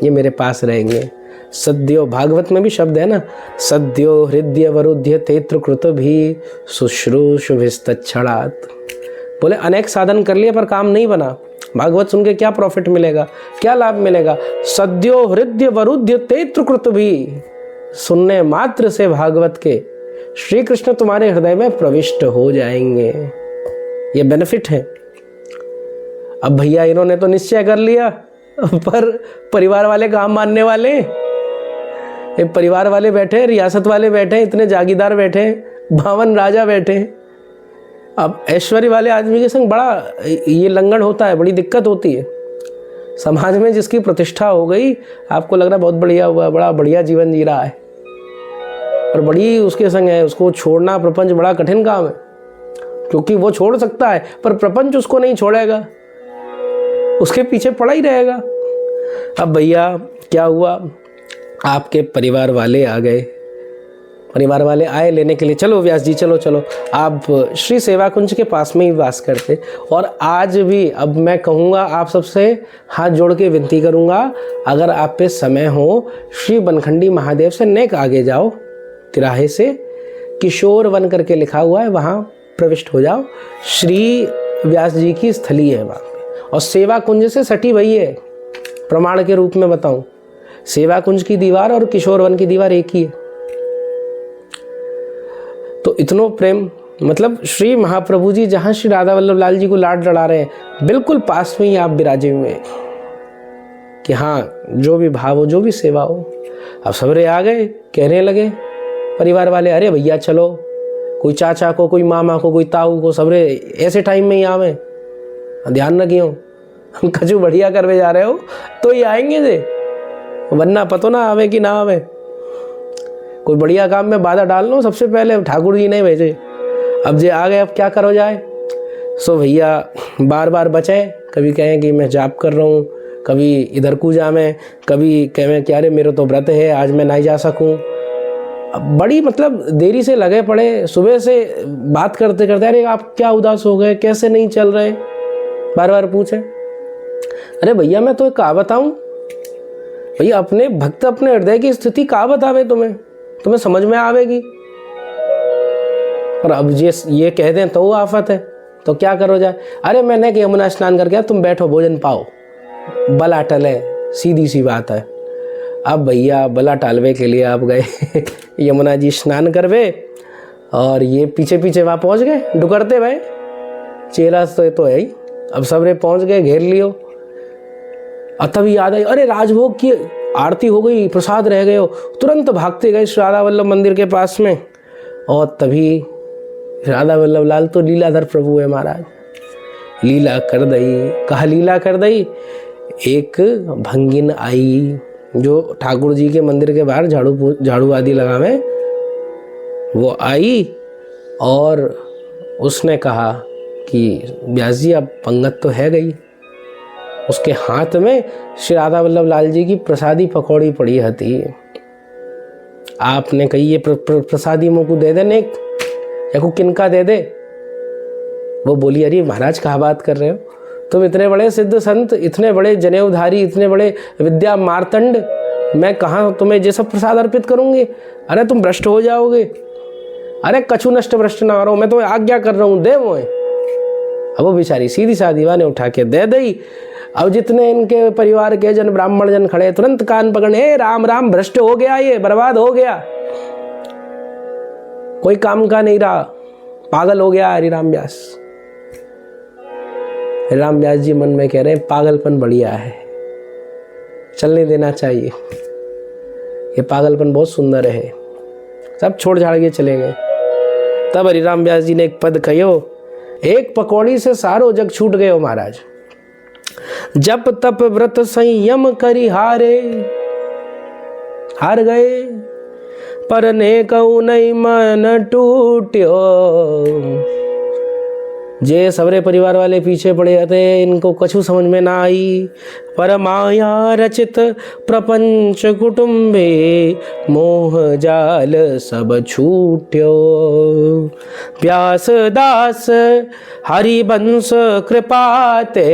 ये मेरे पास रहेंगे। सद्यो, भागवत में भी शब्द है ना, सद्यो हृदय वरुध्य तेत्र कृत भी शुश्रूषुभिस्तच्छणात्। बोले अनेक साधन कर लिए पर काम नहीं बना, भागवत सुन के क्या प्रॉफिट मिलेगा, क्या लाभ मिलेगा? सद्यो हृदय वरुध्य तेत्र कृत भी, सुनने मात्र से भागवत के श्री कृष्ण तुम्हारे हृदय में प्रविष्ट हो जाएंगे। ये बेनिफिट है। अब भैया इन्होंने तो निश्चय कर लिया, पर परिवार वाले काम मानने वाले, परिवार वाले बैठे, रियासत वाले बैठे, इतने जागीरदार बैठे, 52 राजा बैठे। अब ऐश्वर्य वाले आदमी के संग बड़ा ये लंगड़ होता है, बड़ी दिक्कत होती है। समाज में जिसकी प्रतिष्ठा हो गई, आपको लग रहा बहुत बढ़िया हुआ, बड़ा बढ़िया जीवन जी रहा है, और बड़ी उसके संग है, उसको छोड़ना प्रपंच बड़ा कठिन काम है। क्योंकि वो छोड़ सकता है पर प्रपंच उसको नहीं छोड़ेगा, उसके पीछे पड़ा ही रहेगा। अब भैया क्या हुआ, आपके परिवार वाले आ गए, परिवार वाले आए लेने के लिए, चलो व्यास जी चलो चलो, आप श्री सेवा कुंज के पास में ही वास करते। और आज भी अब मैं कहूँगा, आप सबसे हाथ जोड़ के विनती करूँगा, अगर आप पे समय हो, श्री बनखंडी महादेव से नेक आगे जाओ, तिराहे से किशोर वन करके लिखा हुआ है, वहाँ प्रविष्ट हो जाओ। श्री व्यास जी की स्थली है वहाँ पे, और सेवा कुंज से सटी वही है। प्रमाण के रूप में बताऊं, सेवा कुंज की दीवार और किशोर वन की दीवार एक ही है। तो इतनो प्रेम, मतलब श्री महाप्रभु जी जहाँ श्री राधा वल्लभ लाल जी को लाड लड़ा रहे हैं, बिल्कुल पास में ही आप विराजे हुए हैं कि हाँ जो भी भाव हो, जो भी सेवा हो। अब सबरे आ गए, कहने लगे परिवार वाले, अरे भैया चलो, कोई चाचा को, कोई मामा को, कोई ताऊ को, सबरे ऐसे टाइम में ही आवे, ध्यान रखियो कछु बढ़िया करवे जा रहे हो तो ये आएंगे जे, वरना पतो ना आवे कि ना आवे। कोई बढ़िया काम में बाधा डाल लो, सबसे पहले ठाकुर जी नहीं भेजे, अब जे आ गए अब क्या करो जाए। सो भैया बार बार बचे, कभी कहें कि मैं जाप कर रहा हूँ, कभी इधर को जावे, कभी कहें कि अरे मेरे तो व्रत है आज मैं नहीं जा सकूँ। बड़ी मतलब देरी से लगे पड़े, सुबह से बात करते करते, अरे आप क्या उदास हो गए, कैसे नहीं चल रहे, बार बार पूछे। अरे भैया मैं तो कहा बताऊं, भैया अपने भक्त अपने हृदय की स्थिति कहा बतावे, तुम्हें समझ में आवेगी। और अब ये कह दें तो वो आफत है, तो क्या करो जाए। अरे मैंने कि यमुना स्नान करके तुम बैठो भोजन पाओ, बला टले, सीधी सी बात है। अब भैया बला टालवे के लिए आप गए यमुना जी स्नान करवे, और ये पीछे पीछे वहाँ पहुँच गए डुकरते भाई, चेहरा तो है ही। अब सबरे पहुँच गए, घेर लियो, और तभी याद आई, अरे राजभोग की आरती हो गई, प्रसाद रह गए हो। तुरंत भागते गए श्री राधा वल्लभ मंदिर के पास में, और तभी राधा वल्लभ लाल तो लीलाधर प्रभु है महाराज, लीला कर दई। कहा लीला कर दई, एक भंगिन आई जो ठाकुर जी के मंदिर के बाहर झाड़ू आदि लगावे, वो आई और उसने कहा कि व्यास जी अब पंगत तो है गई। उसके हाथ में श्री राधा वल्लभ लाल जी की प्रसादी पकौड़ी पड़ी हती। आपने कही ये प्रसादी मोको दे देने, या को किनका दे दे। वो बोली, अरे महाराज कहाँ बात कर रहे हो, तुम इतने बड़े सिद्ध संत, इतने बड़े जनेऊधारी, इतने बड़े विद्या मार्तंड, मैं कहाँ तुम्हें ये सब प्रसाद अर्पित करूंगी। अरे तुम भ्रष्ट हो जाओगे। अरे कछु नष्ट भ्रष्ट ना करो, मैं तो आज्ञा कर रहा हूँ, दे मोए। अब वो बेचारी सीधी साधी ने उठा के दे दी। अब जितने इनके परिवार के जन ब्राह्मण जन खड़े, तुरंत कान पकड़े, हे राम राम, भ्रष्ट हो गया, ये बर्बाद हो गया, कोई काम का नहीं रहा, पागल हो गया हरिराम व्यास। हरिराम व्यास जी मन में कह रहे हैं, पागलपन बढ़िया है, चलने देना चाहिए, ये पागलपन बहुत सुंदर है। सब छोड़ छाड़ के चले गए। तब हरिराम व्यास जी ने एक पद कहो, एक पकौड़ी से सारो जग छूट गए हो महाराज। जप तप व्रत संयम करी हार गए, पर ने कहू नहीं मन टूट्यो। जे सबरे परिवार वाले पीछे पड़े थे, इनको कछु समझ में ना आई। पर माया रचित प्रपंच कुटुंबे, मोह जाल सब छूट्यो। व्यास दास हरिवंश कृपाते,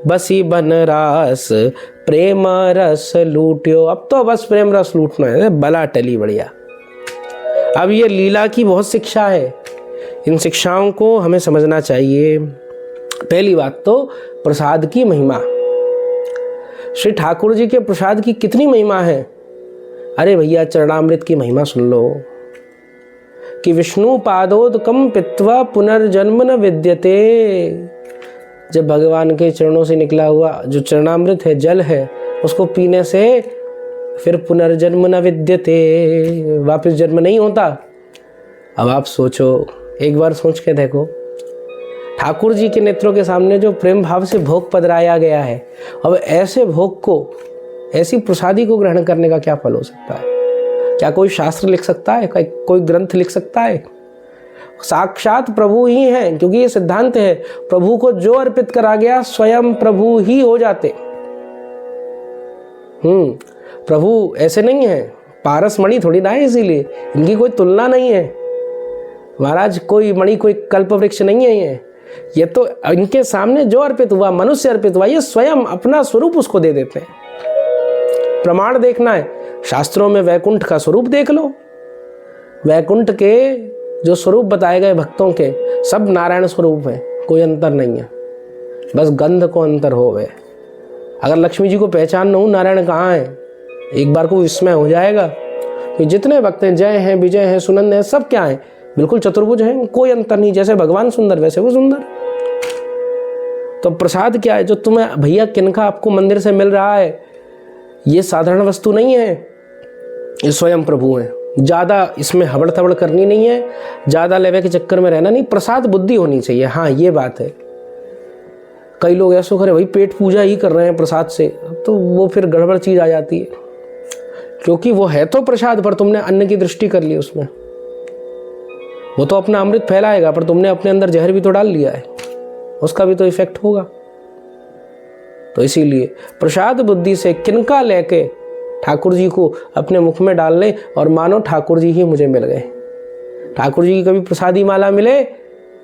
बसी बन रास प्रेम रस लूट्यो। अब तो बस प्रेम रस लूटना है, बला टली बढ़िया। अब ये लीला की बहुत शिक्षा है, इन शिक्षाओं को हमें समझना चाहिए। पहली बात तो प्रसाद की महिमा, श्री ठाकुर जी के प्रसाद की कितनी महिमा है। अरे भैया चरणामृत की महिमा सुन लो, कि विष्णु पादोदकम पित्वा पुनर्जन्म न विद्यते। जब भगवान के चरणों से निकला हुआ जो चरणामृत है, जल है, उसको पीने से फिर पुनर्जन्म न विद्यते, वापस जन्म नहीं होता। अब आप सोचो, एक बार सोच के देखो, ठाकुर जी के नेत्रों के सामने जो प्रेम भाव से भोग पधराया गया है, अब ऐसे भोग को, ऐसी प्रसादी को ग्रहण करने का क्या फल हो सकता है? क्या कोई शास्त्र लिख सकता है? कोई ग्रंथ लिख सकता है? साक्षात प्रभु ही हैं, क्योंकि ये सिद्धांत है, प्रभु को जो अर्पित करा गया स्वयं प्रभु ही हो जाते। प्रभु ऐसे नहीं है, पारस मणि थोड़ी ना है, इसीलिए इनकी कोई तुलना नहीं है महाराज। कोई मणि, कोई कल्प वृक्ष नहीं है ये तो इनके सामने जो अर्पित हुआ, मनुष्य अर्पित हुआ, ये स्वयं अपना स्वरूप उसको दे देते हैं। प्रमाण देखना है, शास्त्रों में वैकुंठ का स्वरूप देख लो। वैकुंठ के जो स्वरूप बताए गए भक्तों के, सब नारायण स्वरूप है, कोई अंतर नहीं है, बस गंध को अंतर हो गए। अगर लक्ष्मी जी को पहचान न हो नारायण कहाँ है, एक बार को विस्मय हो जाएगा। तो जितने भक्त हैं, जय हैं, विजय हैं, सुनंद हैं, सब क्या है, बिल्कुल चतुर्भुज हैं, कोई अंतर नहीं। जैसे भगवान सुंदर वैसे वो सुंदर। तो प्रसाद क्या है, जो तुम्हें भैया किनका आपको मंदिर से मिल रहा है, ये साधारण वस्तु नहीं है, ये स्वयं प्रभु हैं। ज़्यादा इसमें हबड़ थबड़ करनी नहीं है, ज़्यादा लेवे के चक्कर में रहना नहीं, प्रसाद बुद्धि होनी चाहिए। हाँ ये बात है, कई लोग ऐसा करे भाई पेट पूजा ही कर रहे हैं प्रसाद से, तो वो फिर गड़बड़ चीज़ आ जाती है, क्योंकि वो है तो प्रसाद पर तुमने अन्न की दृष्टि कर ली उसमें। वो तो अपना अमृत फैलाएगा पर तुमने अपने अंदर जहर भी तो डाल लिया है, उसका भी तो इफेक्ट होगा। तो इसीलिए प्रसाद बुद्धि से किनका लेके ठाकुर जी को अपने मुख में डाल लें और मानो ठाकुर जी ही मुझे मिल गए। ठाकुर जी की कभी प्रसादी माला मिले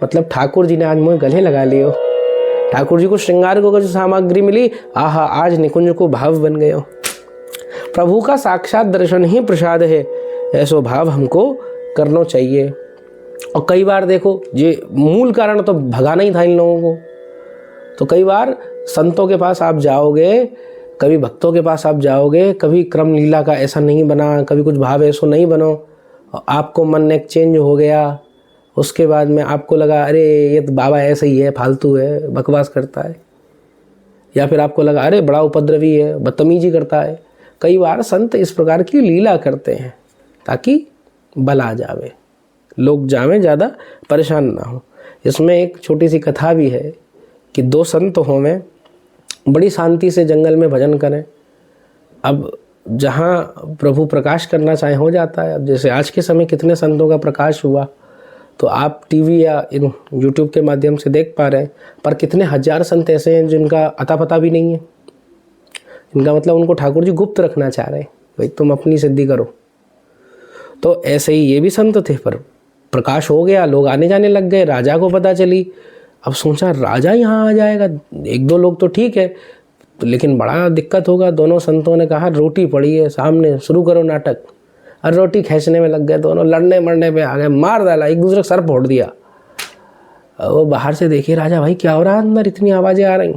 मतलब ठाकुर जी ने आज मुझे गले लगा लियो। ठाकुर जी को श्रृंगार को जो सामग्री मिली, आहा आज निकुंज को भाव बन गए। प्रभु का साक्षात दर्शन ही प्रसाद है, ऐसो भाव हमको करना चाहिए। और कई बार देखो ये मूल कारण तो भगाना ही था इन लोगों को। तो कई बार संतों के पास आप जाओगे, कभी भक्तों के पास आप जाओगे, कभी क्रम लीला का ऐसा नहीं बना, कभी कुछ भाव ऐसा नहीं बनो, आपको मन एक चेंज हो गया, उसके बाद में आपको लगा अरे ये तो बाबा ऐसा ही है, फालतू है, बकवास करता है, या फिर आपको लगा अरे बड़ा उपद्रवी है, बदतमीजी करता है। कई बार संत इस प्रकार की लीला करते हैं ताकि बल आ जावे, लोग जावें, ज़्यादा परेशान ना हो। इसमें एक छोटी सी कथा भी है कि दो संत होवें, बड़ी शांति से जंगल में भजन करें। अब जहाँ प्रभु प्रकाश करना चाहे हो जाता है। अब जैसे आज के समय कितने संतों का प्रकाश हुआ तो आप टीवी या इन यूट्यूब के माध्यम से देख पा रहे हैं, पर कितने हजार संत ऐसे हैं जिनका अता पता भी नहीं है, इनका मतलब उनको ठाकुर जी गुप्त रखना चाह रहे हैं, भाई तुम अपनी सिद्धि करो। तो ऐसे ही ये भी संत थे, पर प्रकाश हो गया, लोग आने जाने लग गए, राजा को पता चली। अब सोचा राजा यहाँ आ जाएगा, एक दो लोग तो ठीक है, लेकिन बड़ा दिक्कत होगा। दोनों संतों ने कहा रोटी पड़ी है सामने, शुरू करो नाटक। और रोटी खींचने में लग गए, दोनों लड़ने मरने पे आ गए, मार डाला, एक दूसरे का सर फोड़ दिया। वो बाहर से देखिए राजा, भाई क्या हो रहा है अंदर, इतनी आवाज़ें आ रही।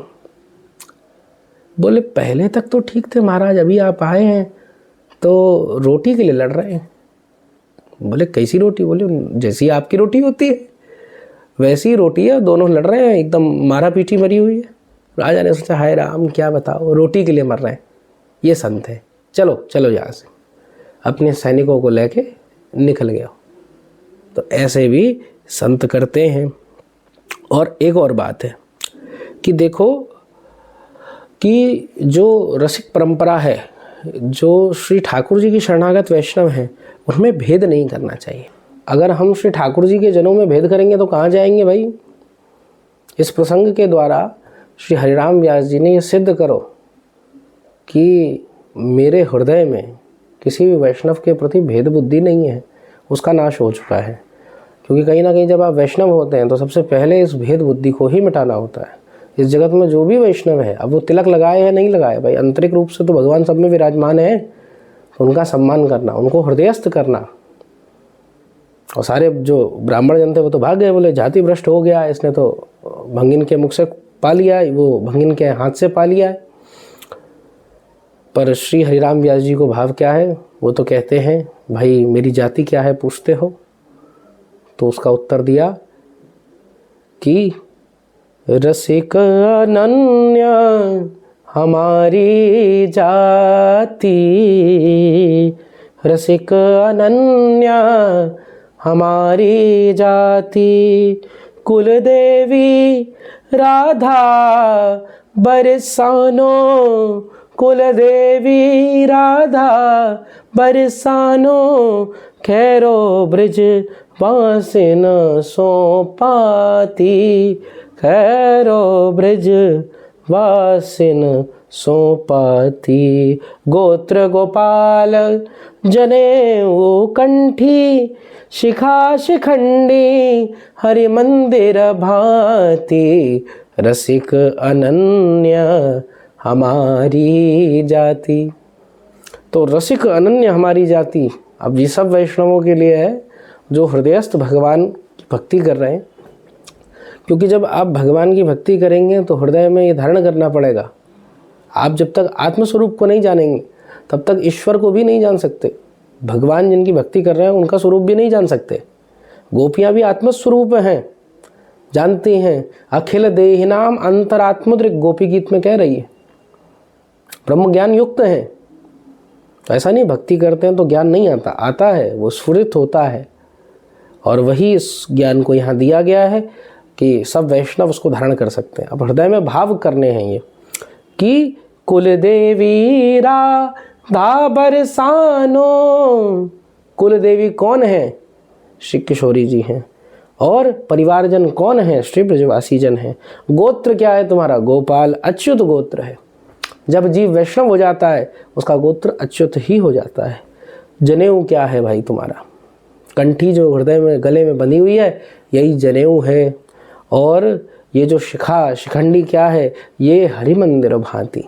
बोले पहले तक तो ठीक थे महाराज, अभी आप आए हैं तो रोटी के लिए लड़ रहे हैं। बोले कैसी रोटी? बोले जैसी आपकी रोटी होती है वैसी रोटी है, दोनों लड़ रहे हैं, एकदम मारा पीटी मरी हुई है। राजा ने सोचा हाय राम, क्या बताओ, रोटी के लिए मर रहे हैं, ये संत है, चलो चलो यहाँ से। अपने सैनिकों को लेके निकल गया। तो ऐसे भी संत करते हैं। और एक और बात है कि देखो कि जो रसिक परंपरा है, जो श्री ठाकुर जी की शरणागत वैष्णव हैं, उनमें भेद नहीं करना चाहिए। अगर हम श्री ठाकुर जी के जनों में भेद करेंगे तो कहाँ जाएंगे भाई। इस प्रसंग के द्वारा श्री हरिराम व्यास जी ने ये सिद्ध करो कि मेरे हृदय में किसी भी वैष्णव के प्रति भेद बुद्धि नहीं है, उसका नाश हो चुका है। क्योंकि कहीं ना कहीं जब आप वैष्णव होते हैं तो सबसे पहले इस भेद बुद्धि को ही मिटाना होता है। इस जगत में जो भी वैष्णव है, अब वो तिलक लगाए या नहीं लगाए, भाई आंतरिक रूप से तो भगवान सब में विराजमान है, तो उनका सम्मान करना, उनको हृदयस्थ करना। और सारे जो ब्राह्मण जन थे वो तो भाग गए, बोले जाति भ्रष्ट हो गया, इसने तो भंगिन के मुख से पा लिया है, वो भंगिन के हाथ से पा लिया है। पर श्री हरिराम व्यास जी को भाव क्या है, वो तो कहते हैं भाई मेरी जाति क्या है पूछते हो, तो उसका उत्तर दिया कि रसिक अनन्य हमारी जाति, रसिक अनन्य हमारी जाति, कुल देवी राधा बरसानो, कुल देवी राधा बरसानो, खैरो ब्रज वासिन सौंपाती, खैरो ब्रज वासिन सौंपाती, गोत्र गोपाल जनेऊ कंठी, शिखा शिखंडी हरि मंदिर भांति, रसिक अनन्य हमारी जाति। तो रसिक अनन्य हमारी जाति अब ये सब वैष्णवों के लिए है जो हृदयस्थ भगवान की भक्ति कर रहे हैं। क्योंकि जब आप भगवान की भक्ति करेंगे तो हृदय में ये धारण करना पड़ेगा, आप जब तक आत्मस्वरूप को नहीं जानेंगे तब तक ईश्वर को भी नहीं जान सकते। भगवान जिनकी भक्ति कर रहे हैं उनका स्वरूप भी नहीं जान सकते। गोपियाँ भी आत्मस्वरूप हैं, जानती हैं। अखिल देहिनाम अंतरात्मोद्रिक गोपी गीत में कह रही है, ब्रह्म ज्ञान युक्त हैं। तो ऐसा नहीं भक्ति करते हैं तो ज्ञान नहीं आता, आता है, वो स्फुरित होता है। और वही इस ज्ञान को यहाँ दिया गया है कि सब वैष्णव उसको धारण कर सकते हैं। अब हृदय में भाव करने हैं ये कि कुलदेवी राधा बरसानो। कुलदेवी कौन है? श्री किशोरी जी हैं। और परिवारजन कौन है? श्री ब्रजवासी जन है। गोत्र क्या है तुम्हारा? गोपाल, अच्युत गोत्र है। जब जीव वैष्णव हो जाता है उसका गोत्र अच्युत ही हो जाता है। जनेऊ क्या है भाई तुम्हारा? कंठी जो हृदय में गले में बंधी हुई है यही जनेऊ है। और ये जो शिखंडी क्या है? ये हरि मंदिर भांति।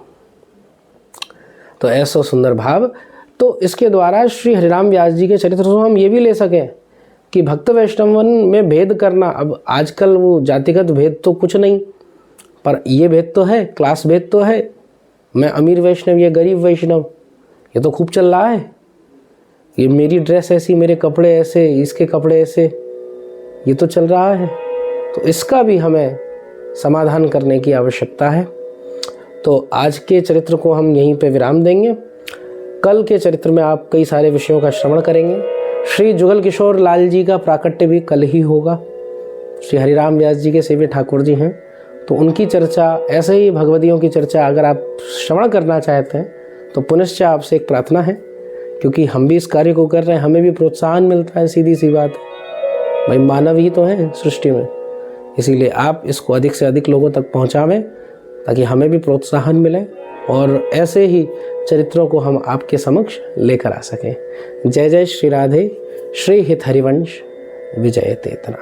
तो ऐसा सुंदर भाव। तो इसके द्वारा श्री हरिराम व्यास जी के चरित्र से हम ये भी ले सकें कि भक्त वैष्णवन में भेद करना, अब आजकल वो जातिगत भेद तो कुछ नहीं, पर ये भेद तो है, क्लास भेद तो है। मैं अमीर वैष्णव, ये गरीब वैष्णव, ये तो खूब चल रहा है। ये मेरी ड्रेस ऐसी, मेरे कपड़े ऐसे, इसके कपड़े ऐसे, ये तो चल रहा है। तो इसका भी हमें समाधान करने की आवश्यकता है। तो आज के चरित्र को हम यहीं पे विराम देंगे। कल के चरित्र में आप कई सारे विषयों का श्रवण करेंगे। श्री जुगल किशोर लाल जी का प्राकट्य भी कल ही होगा। श्री हरिराम व्यास जी के सेवी ठाकुर जी हैं, तो उनकी चर्चा, ऐसे ही भगवदियों की चर्चा अगर आप श्रवण करना चाहते हैं तो पुनश्च आपसे एक प्रार्थना है, क्योंकि हम भी इस कार्य को कर रहे हैं, हमें भी प्रोत्साहन मिलता है। सीधी सी बात है भाई, मानव ही तो है सृष्टि में। इसीलिए आप इसको अधिक से अधिक लोगों तक पहुंचावें ताकि हमें भी प्रोत्साहन मिले और ऐसे ही चरित्रों को हम आपके समक्ष लेकर आ सकें। जय जय श्री राधे। श्री हित हरिवंश विजय तेतना।